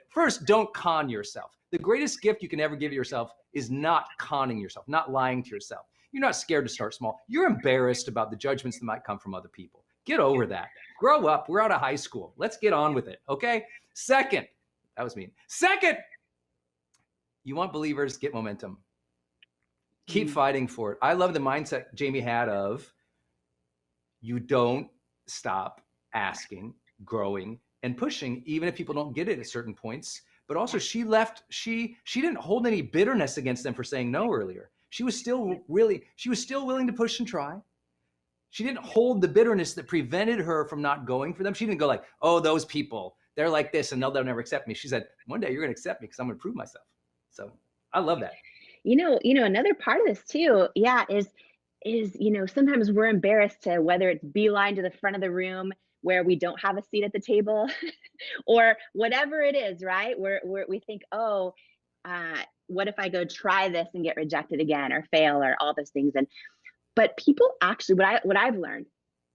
first, don't con yourself. The greatest gift you can ever give yourself is not conning yourself, not lying to yourself. You're not scared to start small. You're embarrassed about the judgments that might come from other people. Get over that. Grow up. We're out of high school. Let's get on with it, okay? Second, that was mean. Second, you want believers, get momentum. Keep fighting for it. I love the mindset Jamie had of you don't stop asking, growing, and pushing, even if people don't get it at certain points. But also she didn't hold any bitterness against them for saying no earlier. She was still willing to push and try. She didn't hold the bitterness that prevented her from not going for them. She didn't go like, oh, those people, they're like this and they'll never accept me. She said, one day you're going to accept me because I'm going to prove myself. So I love that. Another part of this too, yeah, is sometimes we're embarrassed to, whether it's beeline to the front of the room where we don't have a seat at the table or whatever it is, right? We think, oh, what if I go try this and get rejected again or fail or all those things? But people actually, what I've learned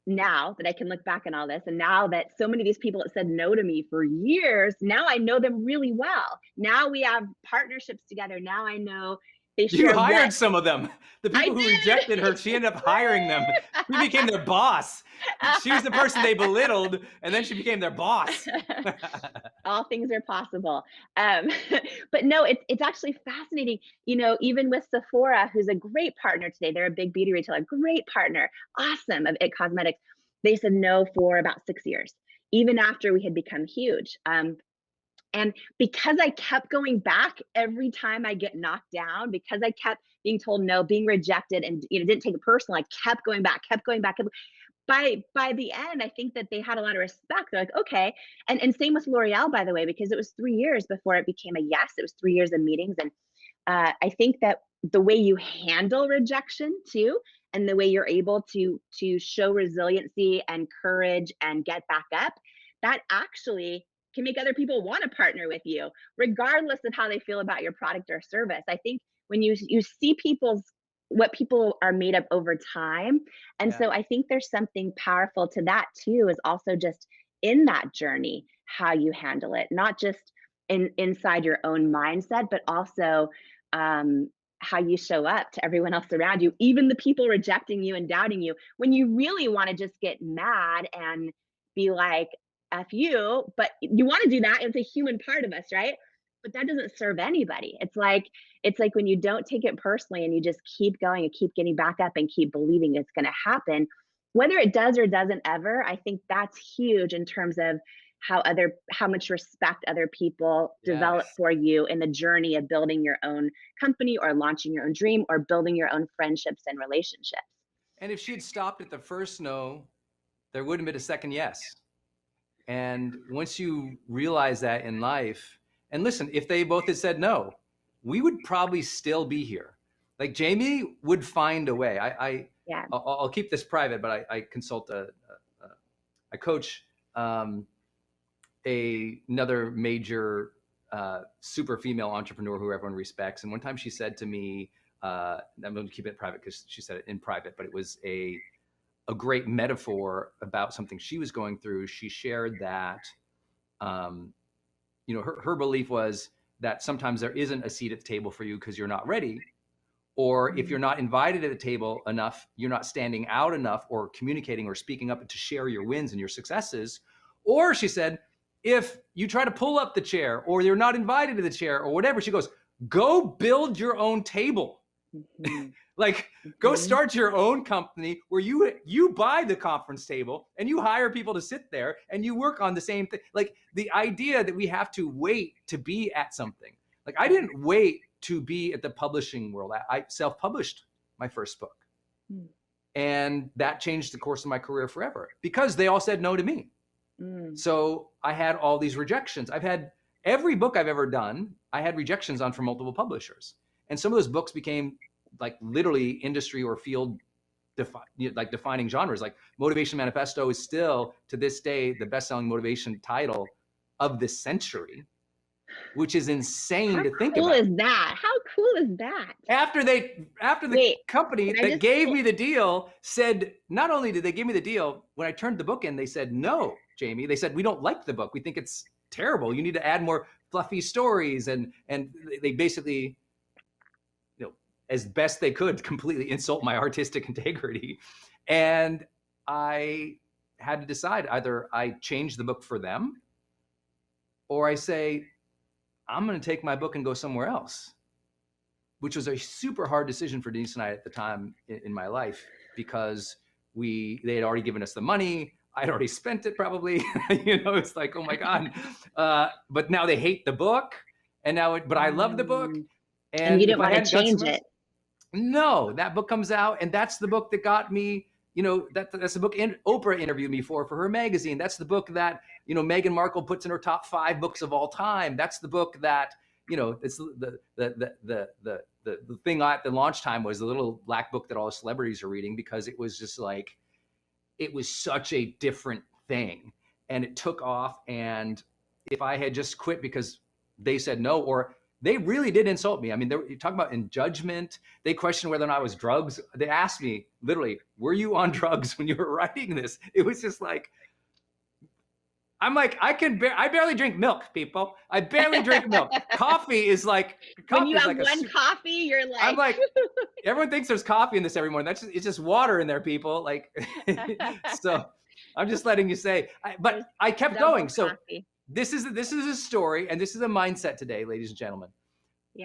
now that I can look back on all this, and now that so many of these people that said no to me for years, now I know them really well. Now we have partnerships together. Now I know they share. You hired some of them. The people who rejected her, she ended up hiring them. She became their boss. She was the person they belittled, and then she became their boss. All things are possible. But no, it's actually fascinating. Even with Sephora, who's a great partner today, they're a big beauty retailer, great partner, awesome at cosmetics. They said no for about 6 years, even after we had become huge. And because I kept going back every time I get knocked down, because I kept being told no, being rejected, and didn't take it personal, I kept going back. By the end, I think that they had a lot of respect. They're like, okay. And same with L'Oreal, by the way, because it was 3 years before it became a yes. It was 3 years of meetings. And I think that the way you handle rejection too, and the way you're able to show resiliency and courage and get back up, that actually can make other people want to partner with you, regardless of how they feel about your product or service. I think when you see what people are made of over time. And so I think there's something powerful to that too, is also just in that journey, how you handle it, not just inside your own mindset, but also how you show up to everyone else around you, even the people rejecting you and doubting you, when you really want to just get mad and be like, F you, but you want to do that. It's a human part of us, right? But that doesn't serve anybody. It's like when you don't take it personally and you just keep going and keep getting back up and keep believing it's going to happen, whether it does or doesn't ever. I think that's huge in terms of how much respect other people develop for you in the journey of building your own company or launching your own dream or building your own friendships and relationships. And if she'd stopped at the first no, there wouldn't have been a second yes. And once you realize that in life, and listen, if they both had said no, we would probably still be here. Like Jamie would find a way. I'll keep this private, but I consult I coach another major super female entrepreneur who everyone respects. And one time she said to me, I'm going to keep it private because she said it in private, but it was a great metaphor about something she was going through. She shared that, her belief was that sometimes there isn't a seat at the table for you because you're not ready. Or if you're not invited at the table enough, you're not standing out enough or communicating or speaking up to share your wins and your successes. Or she said, if you try to pull up the chair or you're not invited to the chair or whatever, she goes, go build your own table. Go start your own company where you buy the conference table and you hire people to sit there and you work on the same thing. Like the idea that we have to wait to be at something. Like I didn't wait to be at the publishing world. I self-published my first book. And that changed the course of my career forever because they all said no to me. So I had all these rejections. I've had every book I've ever done, I had rejections on from multiple publishers. And some of those books became like literally industry or field defining genres. Like Motivation Manifesto is still to this day the best-selling motivation title of the century, which is insane to think about. How cool is that? How cool is that? After the company that gave me the deal said, not only did they give me the deal, when I turned the book in, they said, no, Jamie. They said, we don't like the book. We think it's terrible. You need to add more fluffy stories. And they basically, as best they could, completely insult my artistic integrity. And I had to decide, either I change the book for them or I say, I'm going to take my book and go somewhere else, which was a super hard decision for Denise and I at the time in my life, because they had already given us the money. I'd already spent it probably, it's like, oh my God. But now they hate the book but I love the book. And you didn't want to change it. No, that book comes out, and that's the book that got me, that's the book Oprah interviewed me for her magazine. That's the book that, Meghan Markle puts in her top 5 books of all time. That's the book that, it's the thing at the launch time was the little black book that all the celebrities are reading, because it was just like, it was such a different thing, and it took off. And if I had just quit because they said no, or they really did insult me. I mean, you talk about in judgment. They questioned whether or not I was drugs. They asked me literally, were you on drugs when you were writing this? It was just like, I'm like, I barely drink milk, people. I barely drink milk. Coffee is like, when you have one coffee, you're like, I'm like, everyone thinks there's coffee in this every morning. It's just water in there, people. Like, so I'm just letting you say, but I kept going. So this is a story, and this is a mindset today, ladies and gentlemen,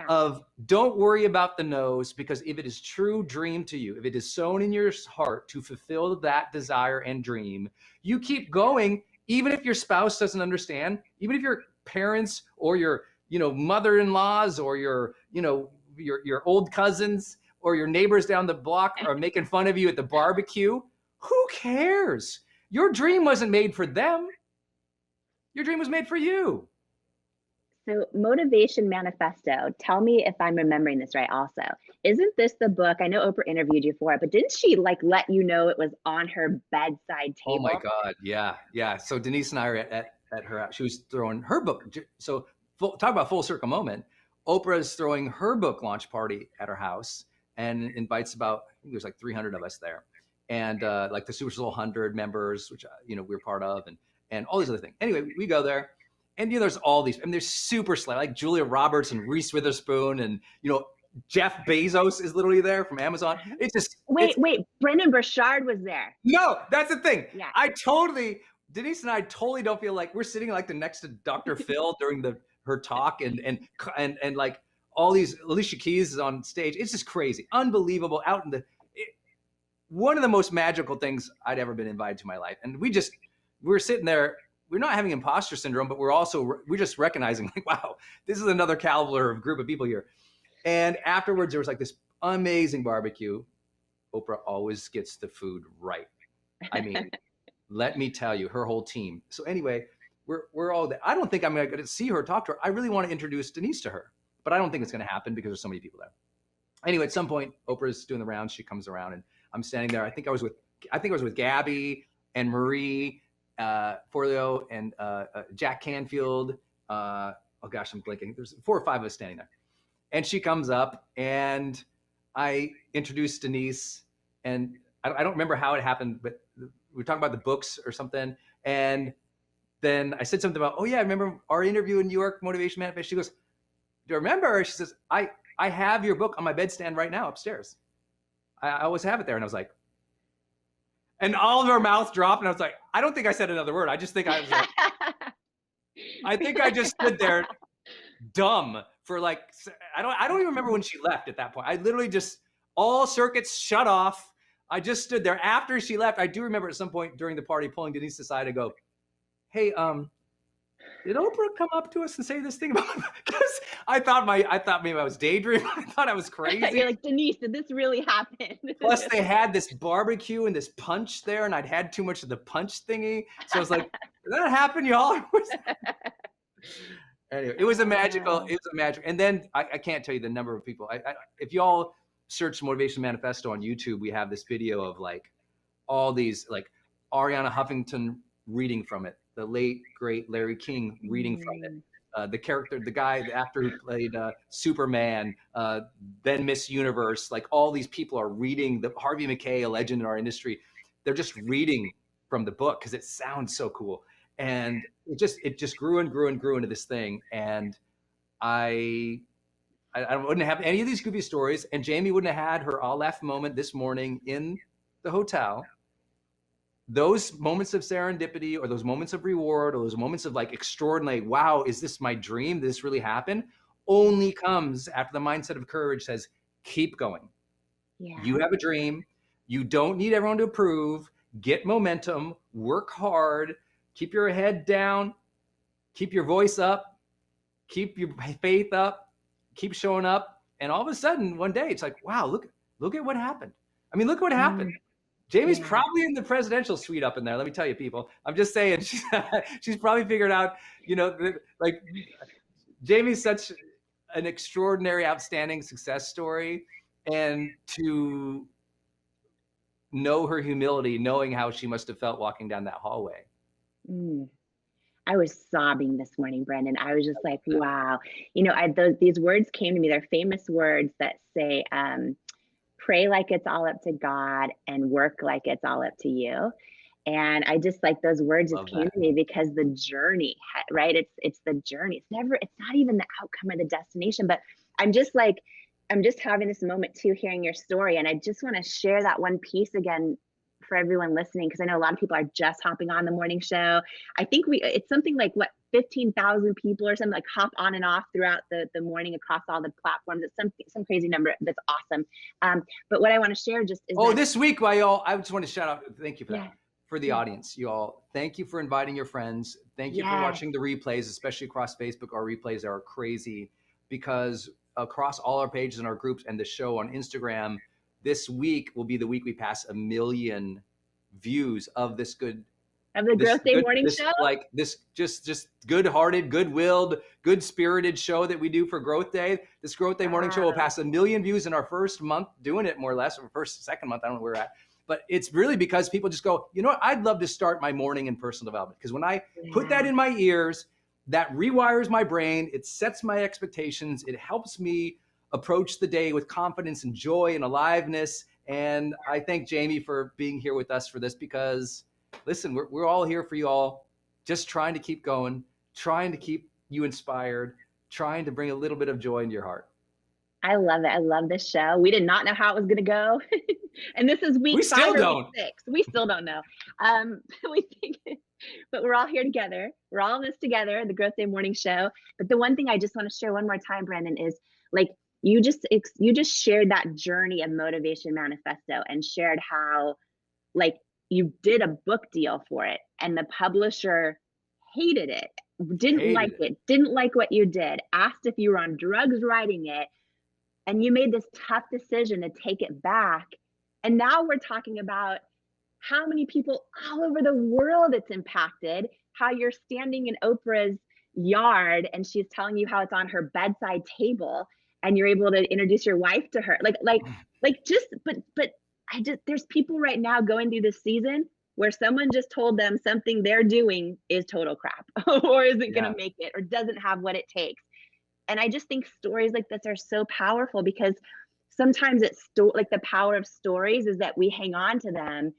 of don't worry about the no's, because if it is true dream to you, if it is sown in your heart to fulfill that desire and dream, you keep going, even if your spouse doesn't understand, even if your parents or your, mother-in-laws or your old cousins or your neighbors down the block are making fun of you at the barbecue. Who cares? Your dream wasn't made for them. Your dream was made for you. So Motivation Manifesto, tell me if I'm remembering this right also. Isn't this the book? I know Oprah interviewed you for it, but didn't she like let you know it was on her bedside table? Oh my God, yeah. So Denise and I are at her house. She was throwing her book. So talk about full circle moment. Oprah is throwing her book launch party at her house and invites about, I think there's like 300 of us there. And like the Super Soul 100 members, which, we're part of, and all these other things. Anyway, we go there, and there's all these, and they're super sly, like Julia Roberts and Reese Witherspoon, and Jeff Bezos is literally there from Amazon. It's just wait, Brendan Burchard was there. No, that's the thing. Yeah, Denise and I totally don't feel like we're sitting like next to Dr. Phil during her talk, and like all these, Alicia Keys is on stage. It's just crazy, unbelievable. One of the most magical things I'd ever been invited to in my life, and we're sitting there. We're not having imposter syndrome, but we're just recognizing, like, wow, this is another caliber of group of people here. And afterwards, there was like this amazing barbecue. Oprah always gets the food right. I mean, let me tell you, her whole team. So anyway, we're all there. I don't think I'm going to see her, talk to her. I really want to introduce Denise to her, but I don't think it's going to happen because there's so many people there. Anyway, at some point, Oprah's doing the rounds. She comes around, and I'm standing there. I think I was with Gabby and Marie Forleo and Jack Canfield. Oh gosh, I'm blinking. There's 4 or 5 of us standing there. And she comes up, and I introduced Denise, and I don't remember how it happened, but we were talking about the books or something. And then I said something about, oh yeah, I remember our interview in New York, Motivation Manifest. She goes, do you remember? She says, I have your book on my bedstand right now upstairs. I always have it there. And I was like, and all of our mouths dropped, and I was like, I don't think I said another word. I just think I was like, I think I just stood there dumb for like, I don't even remember when she left at that point. I literally just, all circuits shut off. I just stood there. After she left, I do remember at some point during the party pulling Denise aside and go, hey, did Oprah come up to us and say this thing about me? Because I thought maybe I was daydreaming. I thought I was crazy. You're like, Denise, did this really happen? Plus, they had this barbecue and this punch there, and I'd had too much of the punch thingy. So I was like, did that happen, y'all? Anyway, it was a magical. And then I can't tell you the number of people. If y'all search Motivation Manifesto on YouTube, we have this video of like all these, like Ariana Huffington reading from it, the late great Larry King reading from it, the actor who played Superman, then Miss Universe, like all these people are reading, the Harvey McKay, a legend in our industry. They're just reading from the book because it sounds so cool. And it just grew and grew and grew into this thing. And I wouldn't have any of these goofy stories, and Jamie wouldn't have had her all laugh moment this morning in the hotel. Those moments of serendipity, or those moments of reward, or those moments of like extraordinary, wow, is this my dream? Did this really happen? Only comes after the mindset of courage says, keep going. Yeah. You have a dream. You don't need everyone to approve. Get momentum, work hard, keep your head down, keep your voice up, keep your faith up, keep showing up. And all of a sudden, one day, it's like, wow, look, look at what happened. I mean, look what happened. Jamie's probably in the presidential suite up in there. Let me tell you, people. I'm just saying, she's probably figured out, like Jamie's such an extraordinary, outstanding success story. And to know her humility, knowing how she must have felt walking down that hallway. I was sobbing this morning, Brendan. I was just like, wow. These words came to me. They're famous words that say, pray like it's all up to God and work like it's all up to you. And I just like those words just came to me because the journey, right? It's the journey. It's not even the outcome or the destination, but I'm just having this moment too, hearing your story. And I just want to share that one piece again for everyone listening, because I know a lot of people are just hopping on the morning show. I think it's something like 15,000 people or something, like hop on and off throughout the morning across all the platforms. It's some crazy number that's awesome. But what I want to share just is this week, y'all, I just want to shout out, thank you for that. For the audience, you all, thank you for inviting your friends. Thank you for watching the replays, especially across Facebook. Our replays are crazy because across all our pages and our groups and the show on Instagram, this week will be the week we pass 1 million views of this Growth Day morning show. Like this, just good-hearted, good-willed, good-spirited show that we do for Growth Day. This Growth Day morning show will pass 1 million views in our first month doing it, more or less, or second month. I don't know where we're at. But it's really because people just go, you know what? I'd love to start my morning in personal development. Because when I put that in my ears, that rewires my brain. It sets my expectations. It helps me approach the day with confidence and joy and aliveness. And I thank Jamie for being here with us for this because, listen, we're all here for you all, just trying to keep going, trying to keep you inspired, trying to bring a little bit of joy into your heart. I love it. I love this show. We did not know how it was going to go. And this is week 5 or week 6. We still don't know. But we're all here together. We're all in this together, the Growth Day morning show. But the one thing I just want to share one more time, Brandon, is like you just shared that journey of Motivation Manifesto and shared how like you did a book deal for it and the publisher hated it, didn't like what you did, asked if you were on drugs writing it. And you made this tough decision to take it back. And now we're talking about how many people all over the world it's impacted, how you're standing in Oprah's yard and she's telling you how it's on her bedside table and you're able to introduce your wife to her. There's people right now going through this season where someone just told them something they're doing is total crap or isn't going to make it or doesn't have what it takes. And I just think stories like this are so powerful because sometimes like the power of stories is that we hang on to them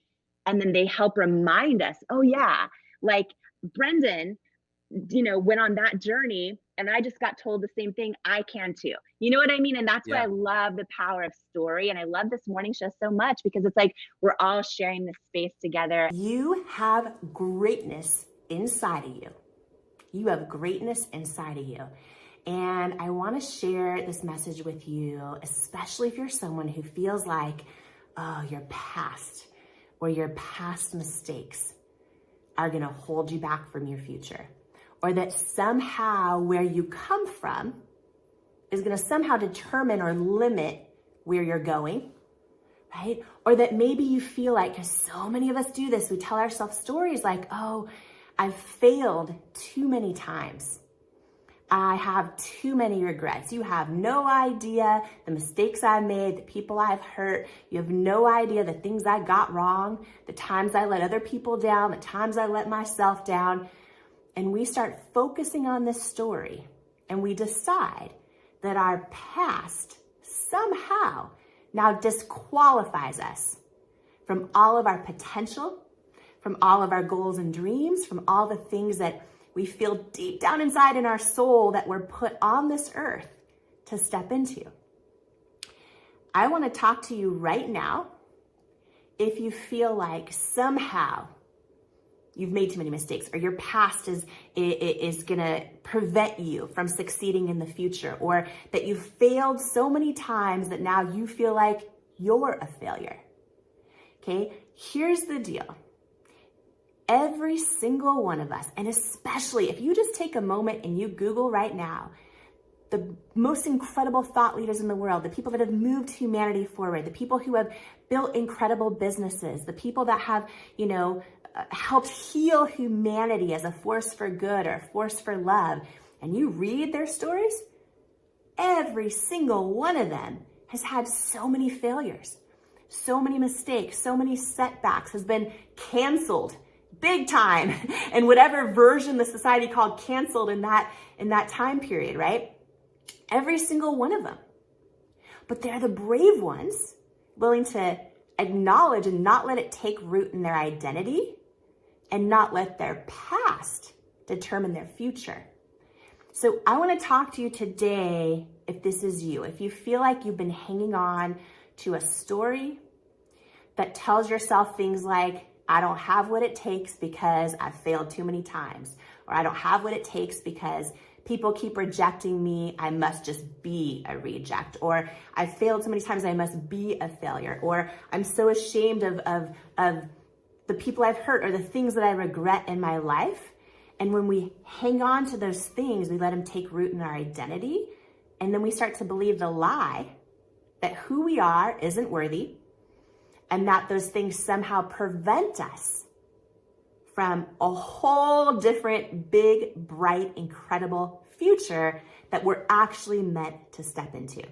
and then they help remind us, oh yeah, like Brendan, went on that journey and I just got told the same thing. I can too. You know what I mean? And that's why I love the power of story. And I love this morning show so much because it's like we're all sharing this space together. You have greatness inside of you. You have greatness inside of you. And I want to share this message with you, especially if you're someone who feels like, your past or your past mistakes are going to hold you back from your future. Or that somehow where you come from is going to somehow determine or limit where you're going, right? Or that maybe you feel like, because so many of us do this, we tell ourselves stories like, oh, I've failed too many times. I have too many regrets. You have no idea the mistakes I made, the people I've hurt. You have no idea the things I got wrong, the times I let other people down, the times I let myself down. And we start focusing on this story and we decide that our past somehow now disqualifies us from all of our potential, from all of our goals and dreams, from all the things that we feel deep down inside in our soul that we're put on this earth to step into. I want to talk to you right now if you feel like somehow you've made too many mistakes or your past is going to prevent you from succeeding in the future, or that you've failed so many times that now you feel like you're a failure. Okay, here's the deal. Every single one of us, and especially if you just take a moment and you Google right now, the most incredible thought leaders in the world, the people that have moved humanity forward, the people who have built incredible businesses, the people that have, helped heal humanity as a force for good or a force for love, and you read their stories, every single one of them has had so many failures, so many mistakes, so many setbacks, has been canceled big time in whatever version the society called canceled in that time period, right? Every single one of them. But they're the brave ones, willing to acknowledge and not let it take root in their identity and not let their past determine their future. So I want to talk to you today, if this is you, if you feel like you've been hanging on to a story that tells yourself things like, I don't have what it takes because I've failed too many times, or I don't have what it takes because people keep rejecting me, I must just be a reject, or I've failed so many times, I must be a failure, or I'm so ashamed of the people I've hurt or the things that I regret in my life. And when we hang on to those things, we let them take root in our identity, and then we start to believe the lie that who we are isn't worthy, and that those things somehow prevent us from a whole different, big, bright, incredible future that we're actually meant to step into.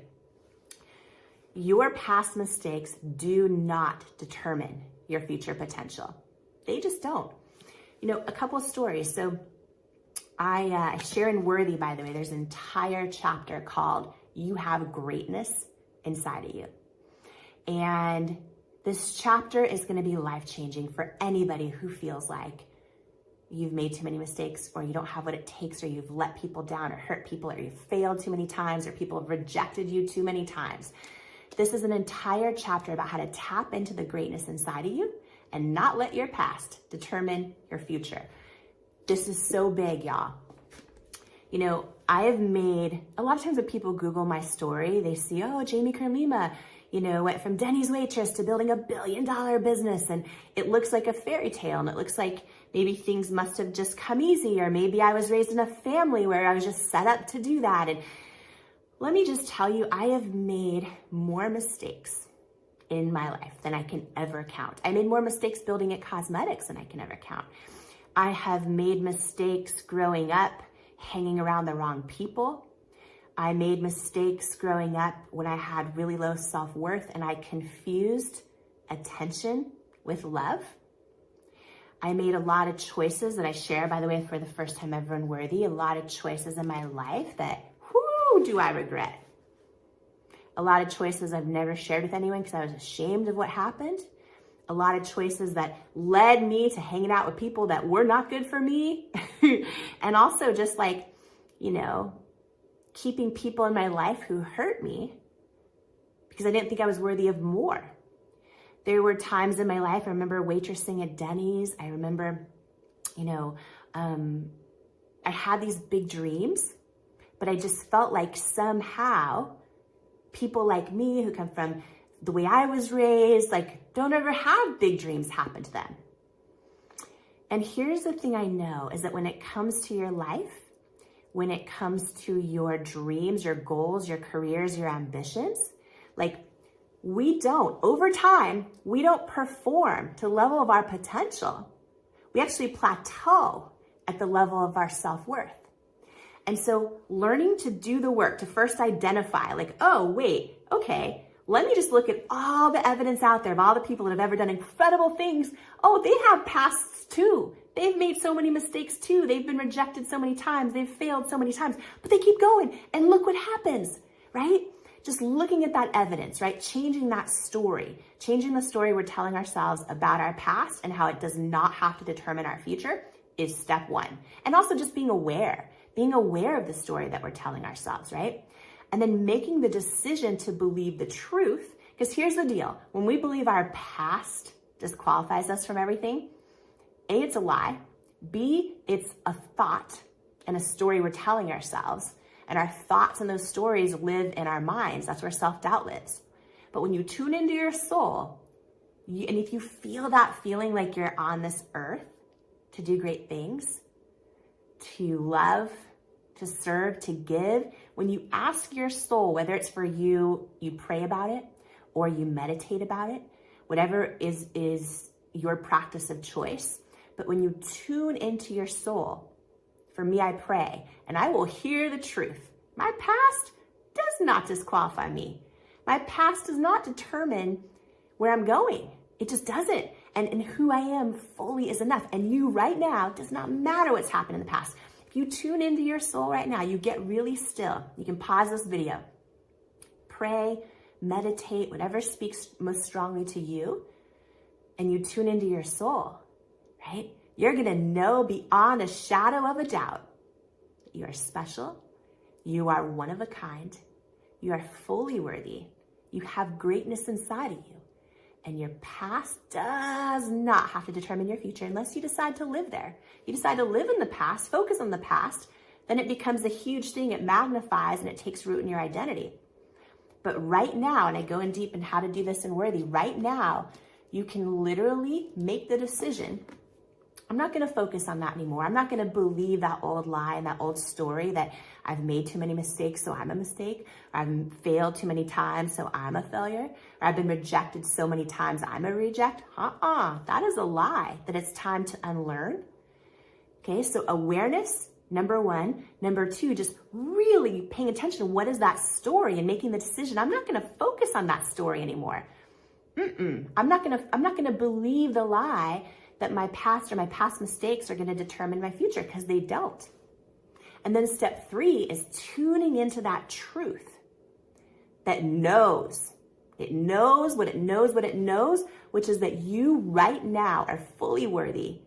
Your past mistakes do not determine your future potential. They just don't. A couple of stories. So I share in Worthy, by the way, there's an entire chapter called You Have Greatness Inside of You. And this chapter is going to be life-changing for anybody who feels like you've made too many mistakes, or you don't have what it takes, or you've let people down or hurt people, or you've failed too many times, or people have rejected you too many times. This is an entire chapter about how to tap into the greatness inside of you and not let your past determine your future. This is so big, y'all. I have made, a lot of times when people Google my story, they see, oh, Jamie Kern Lima, went from Denny's waitress to building $1 billion business, and it looks like a fairy tale, and it looks like maybe things must have just come easy, or maybe I was raised in a family where I was just set up to do that. And let me just tell you, I have made more mistakes in my life than I can ever count. I made more mistakes building at cosmetics than I can ever count. I have made mistakes growing up, hanging around the wrong people. I made mistakes growing up when I had really low self-worth and I confused attention with love. I made a lot of choices that I share, by the way, for the first time ever in Worthy, a lot of choices in my life that, do I regret? A lot of choices I've never shared with anyone because I was ashamed of what happened. A lot of choices that led me to hanging out with people that were not good for me. And also just keeping people in my life who hurt me because I didn't think I was worthy of more. There were times in my life, I remember waitressing at Denny's. I remember, I had these big dreams, but I just felt like somehow people like me who come from the way I was raised, don't ever have big dreams happen to them. And here's the thing I know is that when it comes to your life, when it comes to your dreams, your goals, your careers, your ambitions, over time, we don't perform to the level of our potential. We actually plateau at the level of our self-worth. And so learning to do the work to first identify let me just look at all the evidence out there of all the people that have ever done incredible things. Oh, they have pasts too. They've made so many mistakes too. They've been rejected so many times. They've failed so many times, but they keep going and look what happens, right? Just looking at that evidence, right? Changing that story, changing the story we're telling ourselves about our past and how it does not have to determine our future is step one. And also just being aware of the story that we're telling ourselves, right? And then making the decision to believe the truth. Because here's the deal. When we believe our past disqualifies us from everything, A, it's a lie. B, it's a thought and a story we're telling ourselves. And our thoughts and those stories live in our minds. That's where self-doubt lives. But when you tune into your soul, and if you feel that feeling like you're on this earth to do great things, to love, to serve, to give, when you ask your soul, whether it's for you, you pray about it or you meditate about it, whatever is your practice of choice. But when you tune into your soul, for me, I pray and I will hear the truth. My past does not disqualify me. My past does not determine where I'm going. It just doesn't. And who I am fully is enough. And you right now, does not matter what's happened in the past. If you tune into your soul right now, you get really still. You can pause this video. Pray, meditate, whatever speaks most strongly to you. And you tune into your soul, right? You're going to know beyond a shadow of a doubt that you are special. You are one of a kind. You are fully worthy. You have greatness inside of you. And your past does not have to determine your future unless you decide to live there. You decide to live in the past, focus on the past, then it becomes a huge thing. It magnifies and it takes root in your identity. But right now, and I go in deep in how to do this in Worthy, right now, you can literally make the decision. I'm not going to focus on that anymore. I'm not going to believe that old lie and that old story that I've made too many mistakes, so I'm a mistake, or I've failed too many times, so I'm a failure, or I've been rejected so many times, I'm a reject. That is a lie that it's time to unlearn. Okay, so awareness, number one. Number two, just really paying attention to what is that story and making the decision. I'm not going to focus on that story anymore. I'm not going to believe the lie that my past or my past mistakes are going to determine my future, because they don't. And then step three is tuning into that truth that knows. It knows what it knows, which is that you right now are fully worthy,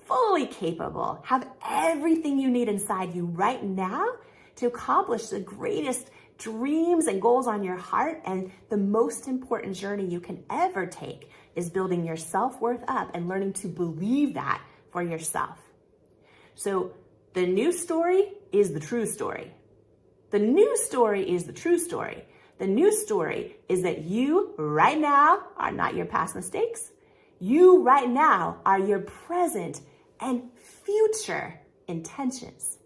fully capable, have everything you need inside you right now to accomplish the greatest dreams and goals on your heart. And the most important journey you can ever take is building your self-worth up and learning to believe that for yourself. So the new story is the true story. The new story is the true story. The new story is that you right now are not your past mistakes. You right now are your present and future intentions.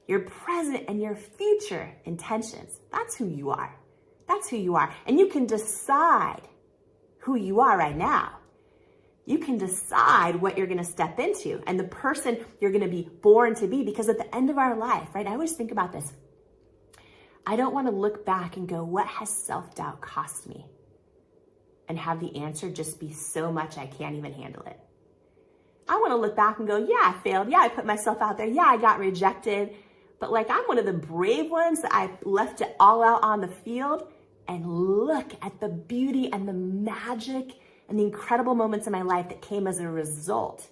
Your present and your future intentions. That's who you are. That's who you are. And you can decide who you are right now. You can decide what you're going to step into and the person you're going to be born to be, because at the end of our life, right? I always think about this. I don't want to look back and go, what has self-doubt cost me? And have the answer just be so much I can't even handle it. I want to look back and go, yeah, I failed. Yeah, I put myself out there. Yeah, I got rejected. But like, I'm one of the brave ones that I left it all out on the field. And look at the beauty and the magic and the incredible moments in my life that came as a result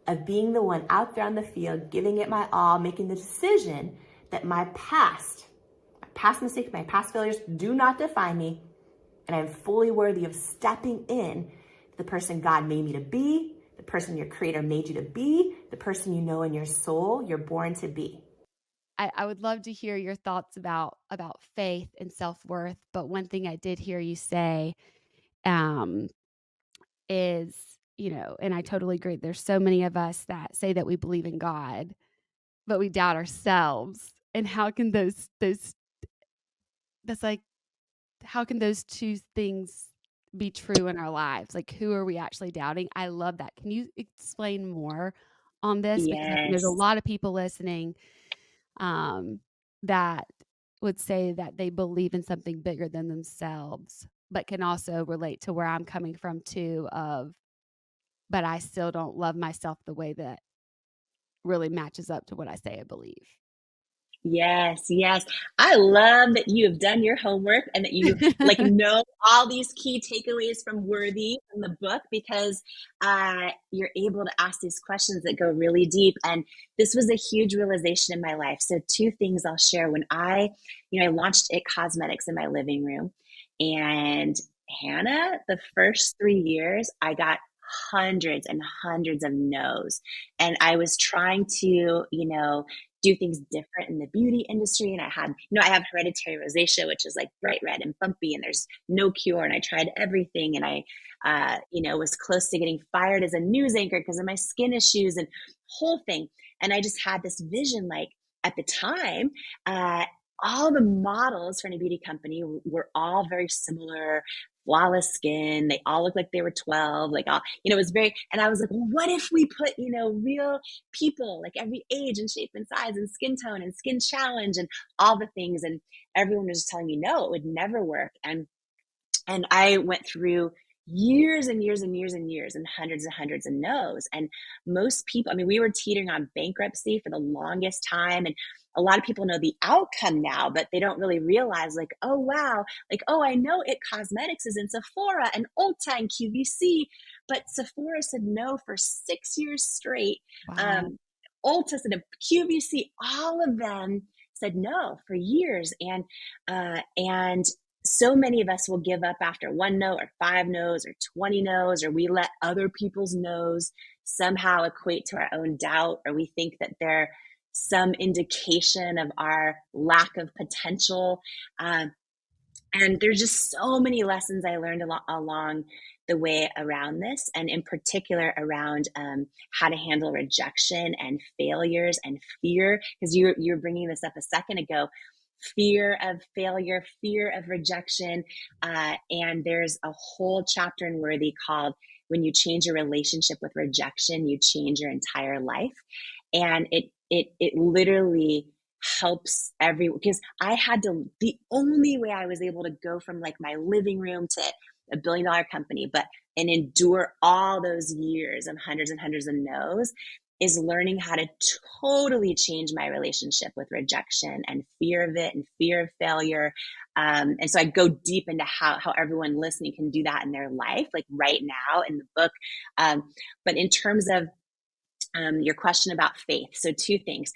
of being the one out there on the field, giving it my all, making the decision that my past mistakes, my past failures do not define me. And I'm fully worthy of stepping in to the person God made me to be, the person your creator made you to be, the person you know in your soul you're born to be. I would love to hear your thoughts about faith and self-worth. But one thing I did hear you say is, and I totally agree. There's so many of us that say that we believe in God, but we doubt ourselves. And how can how can those two things be true in our lives? Like, who are we actually doubting? I love that. Can you explain more on this? Because I think there's a lot of people listening that would say that they believe in something bigger than themselves, but can also relate to where I'm coming from too, but I still don't love myself the way that really matches up to what I say I believe. Yes, yes. I love that you have done your homework and that you know all these key takeaways from Worthy from the book, because you're able to ask these questions that go really deep. And this was a huge realization in my life. So two things I'll share. When I launched It Cosmetics in my living room, and Hannah, the first 3 years, I got hundreds and hundreds of no's. And I was trying to, do things different in the beauty industry. And I have hereditary rosacea, which is like bright red and bumpy, and there's no cure. And I tried everything. And I, was close to getting fired as a news anchor because of my skin issues and whole thing. And I just had this vision, like, at the time, all the models for a beauty company were all very similar, flawless skin. They all looked like they were 12, like all, it was very, and I was like, well, what if we put, real people, like every age and shape and size and skin tone and skin challenge and all the things. And everyone was just telling me, no, it would never work. And I went through years and years and years and years and hundreds of no's. And most people, I mean, we were teetering on bankruptcy for the longest time. And a lot of people know the outcome now, but they don't really realize, like, oh, wow, like, oh, I know It Cosmetics is in Sephora and Ulta and QVC, but Sephora said no for 6 years straight. Wow. Ulta said no, QVC, all of them said no for years. And so many of us will give up after 1 no or 5 no's or 20 no's, or we let other people's no's somehow equate to our own doubt, or we think that they're some indication of our lack of potential. And there's just so many lessons I learned along the way around this, and in particular around how to handle rejection and failures and fear, because you were bringing this up a second ago. Fear of failure, fear of rejection. And there's a whole chapter in Worthy called When You Change Your Relationship with Rejection, You Change Your Entire Life. And it literally helps everyone, because the only way I was able to go from like my living room to a $1 billion company, and endure all those years of hundreds and hundreds of no's, is learning how to totally change my relationship with rejection and fear of it and fear of failure. And so I go deep into how everyone listening can do that in their life, like right now in the book. But in terms of your question about faith, so 2 things.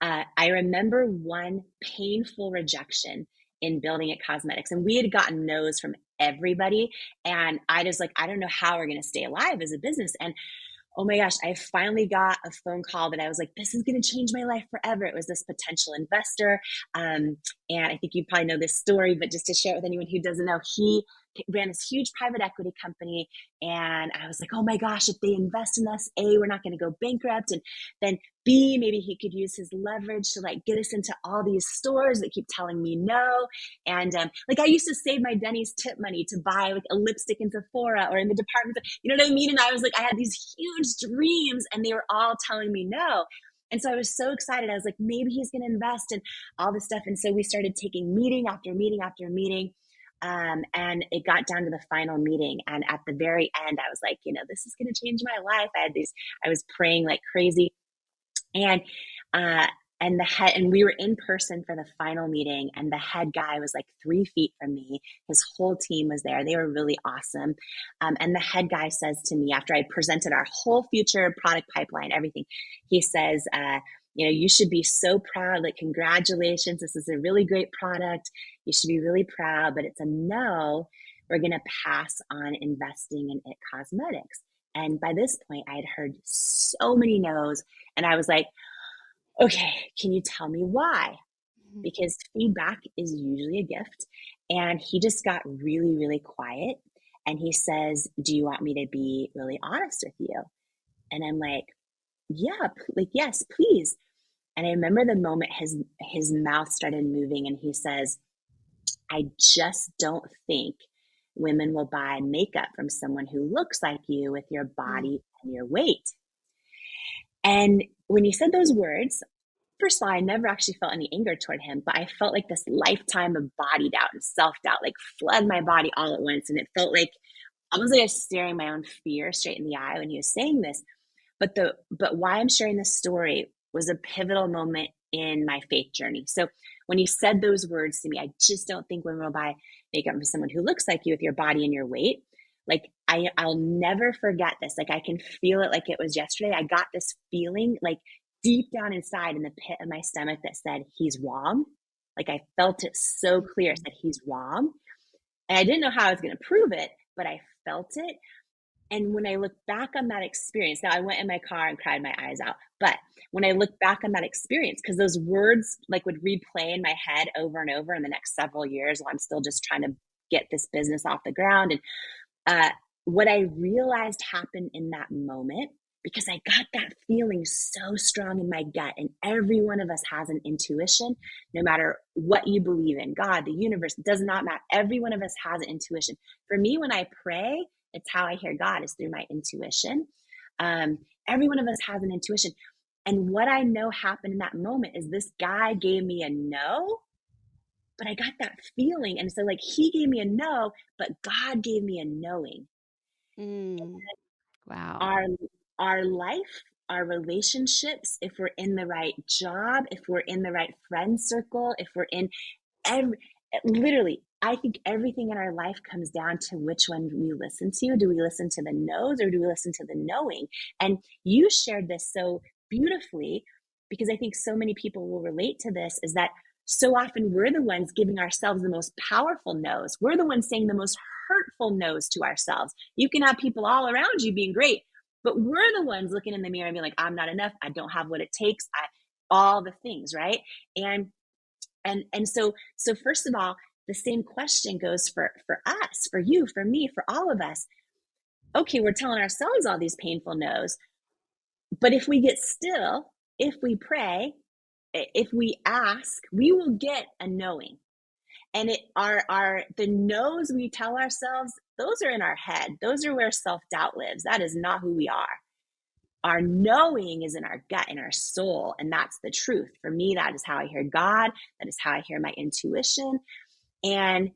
I remember one painful rejection in building It Cosmetics, and we had gotten no's from everybody. And I just I don't know how we're going to stay alive as a business. And oh my gosh, I finally got a phone call that I was like, this is going to change my life forever. It was this potential investor. And I think you probably know this story, but just to share it with anyone who doesn't know, he ran this huge private equity company. And I was like, oh my gosh, if they invest in us, A, we're not going to go bankrupt. And then B, maybe he could use his leverage to get us into all these stores that keep telling me no. And I used to save my Denny's tip money to buy a lipstick in Sephora or in the department, you know what I mean? And I was I had these huge dreams and they were all telling me no. And so I was so excited. I was like, maybe he's going to invest in all this stuff. And so we started taking meeting after meeting after meeting. And it got down to the final meeting. And at the very end, I was like, this is going to change my life. I was praying like crazy. And we were in person for the final meeting, and the head guy was 3 feet from me. His whole team was there. They were really awesome. And the head guy says to me, after I presented our whole future product pipeline, everything, he says, you should be so proud. Congratulations. This is a really great product. You should be really proud, but it's a no. We're going to pass on investing in It Cosmetics. And by this point, I had heard so many no's. And I was like, okay, can you tell me why? Because feedback is usually a gift. And he just got really, really quiet. And he says, do you want me to be really honest with you? And I'm like, yeah, yes, please. And I remember the moment his mouth started moving, and he says, I just don't think women will buy makeup from someone who looks like you with your body and your weight. And when he said those words, first of all, I never actually felt any anger toward him, but I felt like this lifetime of body doubt and self-doubt flood my body all at once. And it felt almost like I was staring my own fear straight in the eye when he was saying this. But why I'm sharing this story was a pivotal moment in my faith journey. So when he said those words to me, I just don't think women will buy makeup from someone who looks like you with your body and your weight. I'll never forget this. I can feel it like it was yesterday. I got this feeling deep down inside in the pit of my stomach that said, he's wrong. I felt it so clear, said he's wrong. And I didn't know how I was going to prove it, but I felt it. And when I look back on that experience, now I went in my car and cried my eyes out. But when I look back on that experience, because those words would replay in my head over and over in the next several years while I'm still just trying to get this business off the ground. And what I realized happened in that moment because I got that feeling so strong in my gut. And every one of us has an intuition, no matter what you believe in, God, the universe, it does not matter. Every one of us has an intuition. For me, when I pray, it's how I hear God is through my intuition. Every one of us has an intuition. And what I know happened in that moment is this guy gave me a no, but I got that feeling. And so like he gave me a no, but God gave me a knowing. Wow. Our life, our relationships, if we're in the right job, if we're in the right friend circle, if we're in literally, I think everything in our life comes down to which one we listen to. Do we listen to the no's or do we listen to the knowing? And you shared this so beautifully, because I think so many people will relate to this, is that so often we're the ones giving ourselves the most powerful no's. We're the ones saying the most hurtful no's to ourselves. You can have people all around you being great, but we're the ones looking in the mirror and being like, I'm not enough. I don't have what it takes. All the things, right? And so first of all, the same question goes for us, for you, for me, for all of us. Okay, we're telling ourselves all these painful no's, but if we get still, if we pray, if we ask, we will get a knowing. And the no's we tell ourselves, those are in our head. Those are where self-doubt lives. That is not who we are. Our knowing is in our gut, in our soul, and that's the truth. For me, that is how I hear God. That is how I hear my intuition. And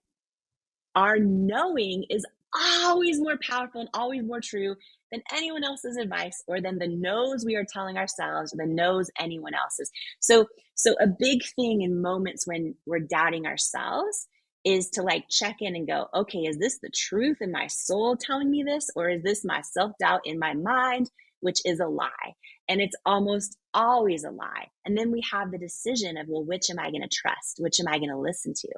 our knowing is always more powerful and always more true than anyone else's advice or than the no's we are telling ourselves or the no's anyone else's. So a big thing in moments when we're doubting ourselves is to like check in and go, okay, is this the truth in my soul telling me this? Or is this my self-doubt in my mind, which is a lie? And it's almost always a lie. And then we have the decision of, well, which am I going to trust? Which am I going to listen to?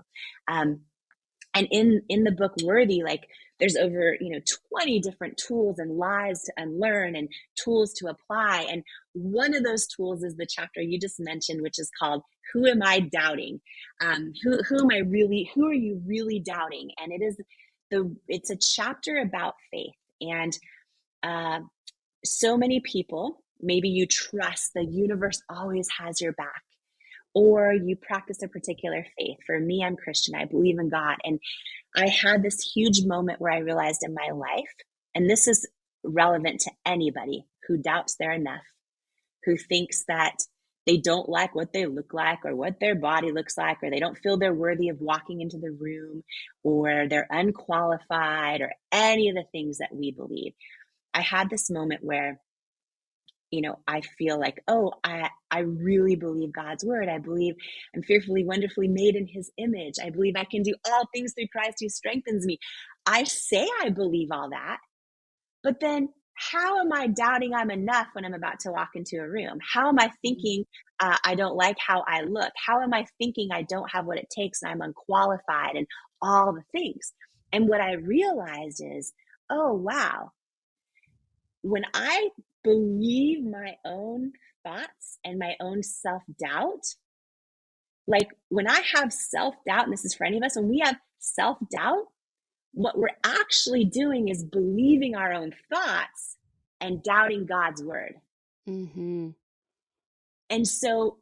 And in the book Worthy, like there's over 20 different tools and lies to unlearn and tools to apply. And one of those tools is the chapter you just mentioned, which is called "Who Am I Doubting?" Who are you really doubting? And it's a chapter about faith. And so many people, maybe you trust the universe always has your back, or you practice a particular faith. For me, I'm Christian. I believe in God. And I had this huge moment where I realized in my life, and this is relevant to anybody who doubts they're enough, who thinks that they don't like what they look like or what their body looks like, or they don't feel they're worthy of walking into the room, or they're unqualified, or any of the things that we believe. I had this moment where I feel like, I really believe God's word. I believe I'm fearfully, wonderfully made in his image. I believe I can do all things through Christ who strengthens me. I say I believe all that, but then how am I doubting I'm enough when I'm about to walk into a room? How am I thinking I don't like how I look? How am I thinking I don't have what it takes and I'm unqualified and all the things? And what I realized is, oh, wow, when I believe my own thoughts and my own self-doubt, like when I have self-doubt, and this is for any of us, when we have self-doubt, what we're actually doing is believing our own thoughts and doubting God's word. Mm-hmm. And so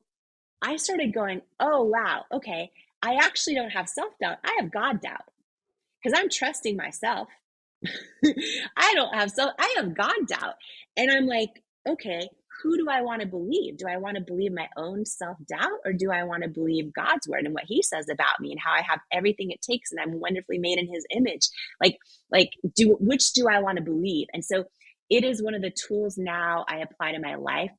I started going, oh, wow, okay, I actually don't have self-doubt. I have God doubt because I'm trusting myself. I have God doubt. And I'm like, okay, who do I want to believe? Do I want to believe my own self-doubt, or do I want to believe God's word and what he says about me and how I have everything it takes and I'm wonderfully made in his image? Which do I want to believe? And so it is one of the tools now I apply to my life.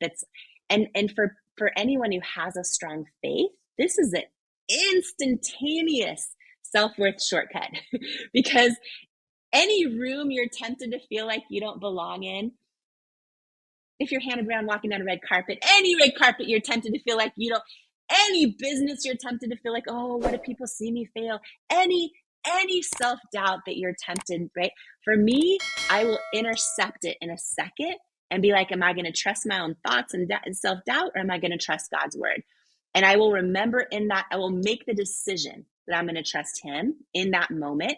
And for anyone who has a strong faith, this is an instantaneous self-worth shortcut because any room you're tempted to feel like you don't belong in, if you're Hannah Brown walking down a red carpet, any red carpet you're tempted to feel like you don't, any business you're tempted to feel like, oh, what if people see me fail? Any self-doubt that you're tempted, right? For me, I will intercept it in a second and be like, am I going to trust my own thoughts and self-doubt, or am I going to trust God's word? And I will remember in that, I will make the decision that I'm going to trust him in that moment.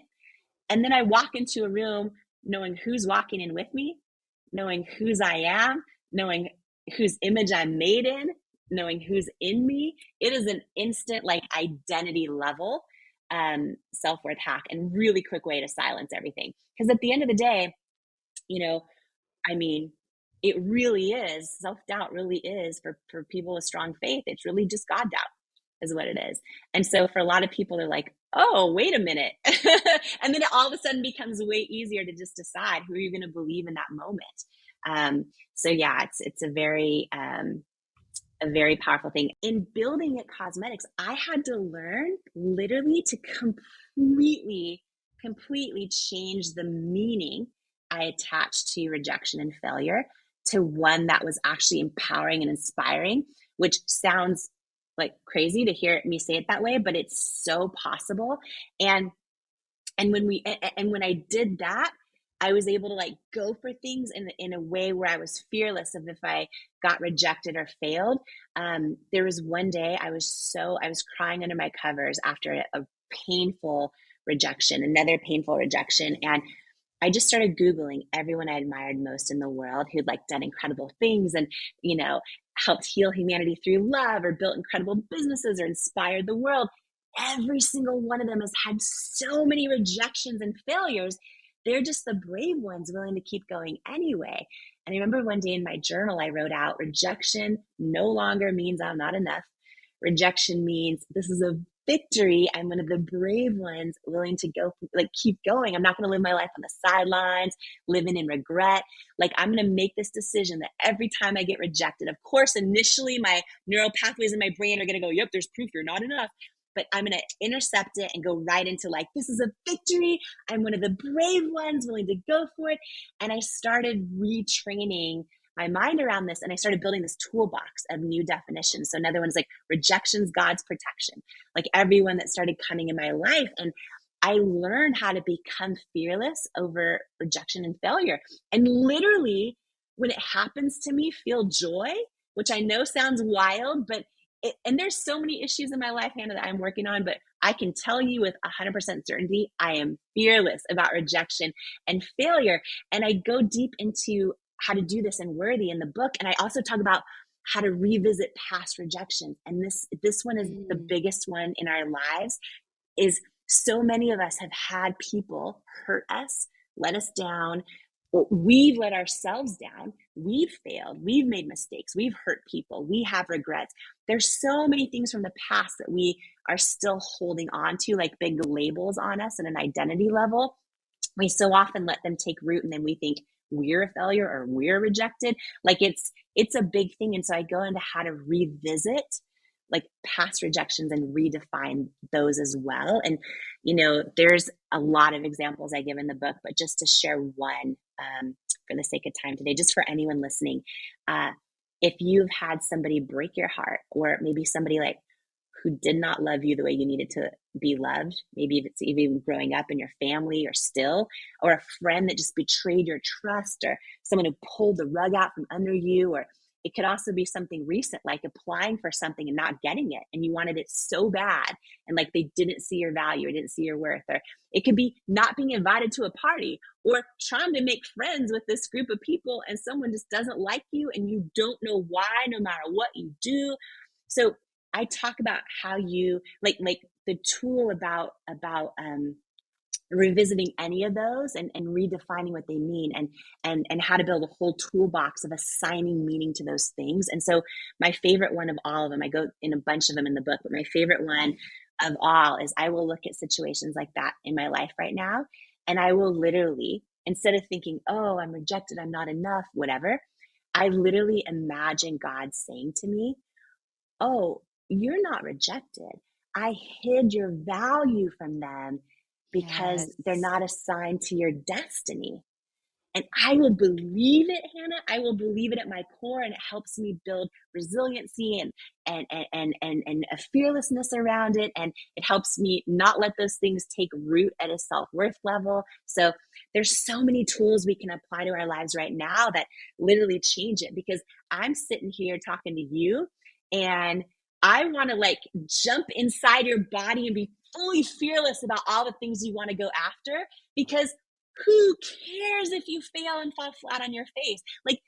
And then I walk into a room knowing who's walking in with me, knowing whose I am, knowing whose image I'm made in, knowing who's in me. It is an instant, like, identity level self-worth hack, and really quick way to silence everything. Because at the end of the day, you know, I mean, it really is, self-doubt really is, for people with strong faith, it's really just God doubt is what it is. And so for a lot of people, they're like, oh, wait a minute. And then it all of a sudden becomes way easier to just decide who you're going to believe in that moment. So yeah, it's a very powerful thing. In building It Cosmetics, I had to learn literally to completely change the meaning I attached to rejection and failure to one that was actually empowering and inspiring, which sounds like crazy to hear me say it that way, but it's so possible. And when I did that, I was able to, like, go for things in a way where I was fearless of if I got rejected or failed. There was one day I was crying under my covers after a painful rejection, another painful rejection. And I just started Googling everyone I admired most in the world who'd, like, done incredible things and, helped heal humanity through love or built incredible businesses or inspired the world. Every single one of them has had so many rejections and failures. They're just the brave ones willing to keep going anyway. And I remember one day in my journal, I wrote out, rejection no longer means I'm not enough. Rejection means this is a victory. I'm one of the brave ones willing to go, like, keep going. I'm not going to live my life on the sidelines, living in regret. Like, I'm going to make this decision that every time I get rejected, of course, initially my neural pathways in my brain are going to go, yep, there's proof you're not enough. But I'm going to intercept it and go right into, like, this is a victory. I'm one of the brave ones willing to go for it. And I started retraining my mind around this, and I started building this toolbox of new definitions. So another one is like rejection's God's protection. Like, everyone that started coming in my life, and I learned how to become fearless over rejection and failure. And literally, when it happens to me, feel joy, which I know sounds wild, but and there's so many issues in my life, Hannah, that I'm working on, but I can tell you with 100% certainty, I am fearless about rejection and failure. And I go deep into how to do this in Worthy in the book. And I also talk about how to revisit past rejections. And this one is the biggest one in our lives, is so many of us have had people hurt us, let us down. We've let ourselves down. We've failed. We've made mistakes. We've hurt people. We have regrets. There's so many things from the past that we are still holding on to, like big labels on us at an identity level. We so often let them take root, and then we think we're a failure or we're rejected. Like, it's a big thing. And so I go into how to revisit, like, past rejections and redefine those as well. And, there's a lot of examples I give in the book, but just to share one for the sake of time today, just for anyone listening, if you've had somebody break your heart, or maybe somebody, like, who did not love you the way you needed to be loved, maybe if it's even growing up in your family or still, or a friend that just betrayed your trust, or someone who pulled the rug out from under you, or it could also be something recent, like applying for something and not getting it, and you wanted it so bad, and, like, they didn't see your value or didn't see your worth. Or it could be not being invited to a party, or trying to make friends with this group of people and someone just doesn't like you and you don't know why, no matter what you do. So I talk about how you like the tool about revisiting any of those and redefining what they mean, and how to build a whole toolbox of assigning meaning to those things. And so my favorite one of all of them, I go in a bunch of them in the book, but my favorite one of all is I will look at situations like that in my life right now, and I will literally, instead of thinking, oh, I'm rejected, I'm not enough, whatever, I literally imagine God saying to me, oh, you're not rejected. I hid your value from them because they're not assigned to your destiny. And I will believe it, Hannah. I will believe it at my core, and it helps me build resiliency and a fearlessness around it. And it helps me not let those things take root at a self-worth level. So there's so many tools we can apply to our lives right now that literally change it, because I'm sitting here talking to you, and I want to, like, jump inside your body and be fully fearless about all the things you want to go after, because who cares if you fail and fall flat on your face? Like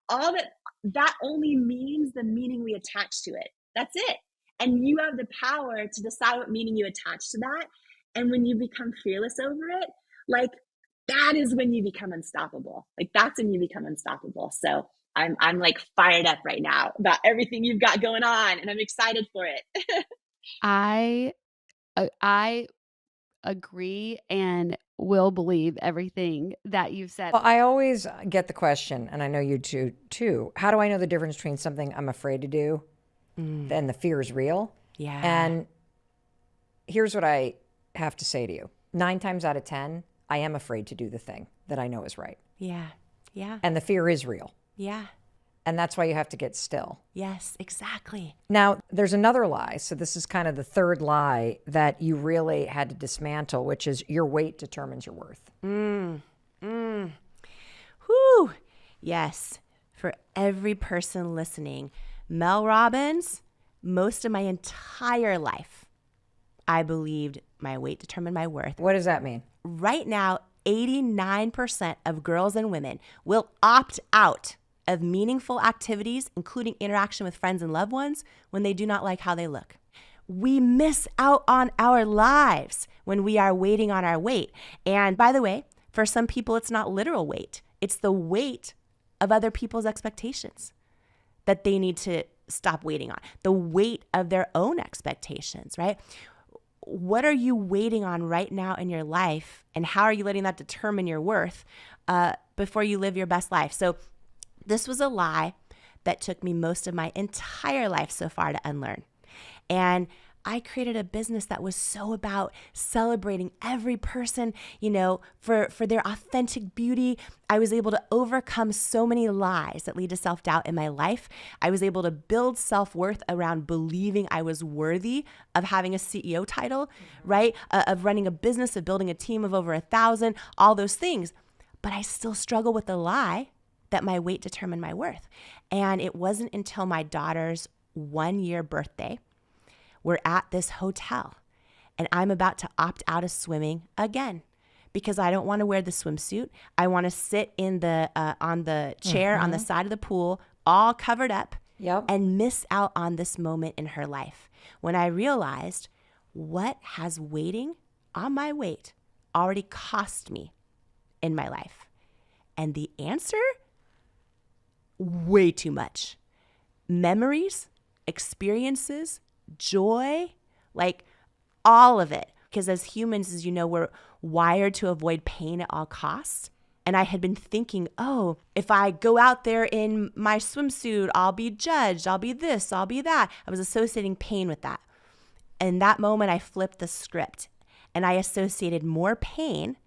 all that only means the meaning we attach to it. That's it. And you have the power to decide what meaning you attach to that. And when you become fearless over it, like that is when you become unstoppable. Like that's when you become unstoppable. So I'm like fired up right now about everything you've got going on, and I'm excited for it. I agree and will believe everything that you've said. Well, I always get the question, and I know you two too. How do I know the difference between something I'm afraid to do and the fear is real? Yeah. And here's what I have to say to you. 9 times out of 10, I am afraid to do the thing that I know is right. Yeah. Yeah. And the fear is real. Yeah. And that's why you have to get still. Yes, exactly. Now, there's another lie. So this is kind of the third lie that you really had to dismantle, which is your weight determines your worth. Whew. Yes. For every person listening, Mel Robbins, most of my entire life, I believed my weight determined my worth. What does that mean? Right now, 89% of girls and women will opt out of meaningful activities, including interaction with friends and loved ones, when they do not like how they look. We miss out on our lives when we are waiting on our weight. And by the way, for some people, it's not literal weight. It's the weight of other people's expectations that they need to stop waiting on, the weight of their own expectations, right? What are you waiting on right now in your life, and how are you letting that determine your worth before you live your best life? So this was a lie that took me most of my entire life so far to unlearn. And I created a business that was so about celebrating every person, for their authentic beauty. I was able to overcome so many lies that lead to self-doubt in my life. I was able to build self-worth around believing I was worthy of having a CEO title, right? Of running a business, of building a team of over 1,000, all those things. But I still struggle with the lie that my weight determined my worth. And it wasn't until my daughter's 1-year birthday, we're at this hotel and I'm about to opt out of swimming again because I don't want to wear the swimsuit. I want to sit in the on the chair on the side of the pool, all covered up, and miss out on this moment in her life. When I realized what has waiting on my weight already cost me in my life. And the answer, way too much. Memories, experiences, joy, like all of it. Because as humans, as you know, we're wired to avoid pain at all costs. And I had been thinking, oh, if I go out there in my swimsuit, I'll be judged, I'll be this, I'll be that. I was associating pain with that. In that moment, I flipped the script and I associated more pain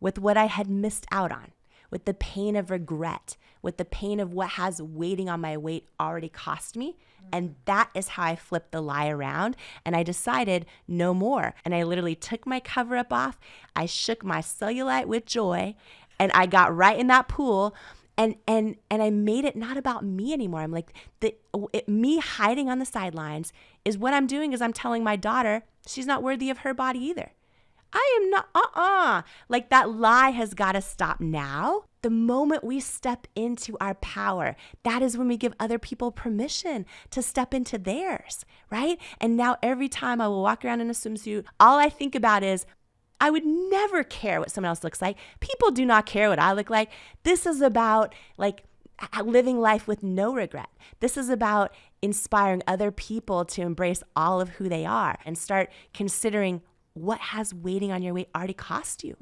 with what I had missed out on, with the pain of regret, with the pain of what has waiting on my weight already cost me. And that is how I flipped the lie around. And I decided no more. And I literally took my cover up off. I shook my cellulite with joy and I got right in that pool. And I made it not about me anymore. I'm like, me hiding on the sidelines is what I'm doing is I'm telling my daughter she's not worthy of her body either. I am not, like that lie has got to stop now. The moment we step into our power, that is when we give other people permission to step into theirs, right? And now every time I will walk around in a swimsuit, all I think about is, I would never care what someone else looks like. People do not care what I look like. This is about like living life with no regret. This is about inspiring other people to embrace all of who they are and start considering what has waiting on your weight already cost you,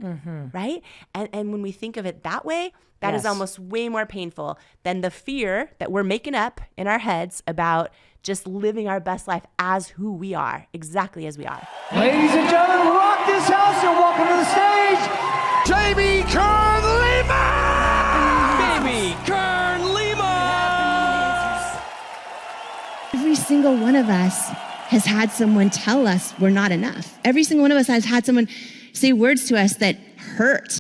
right? And when we think of it that way, that is almost way more painful than the fear that we're making up in our heads about just living our best life as who we are, exactly as we are. Ladies and gentlemen, rock this house and welcome to the stage, Jamie Kern Lima! Baby Kern Lima! Every single one of us has had someone tell us we're not enough. Every single one of us has had someone say words to us that hurt.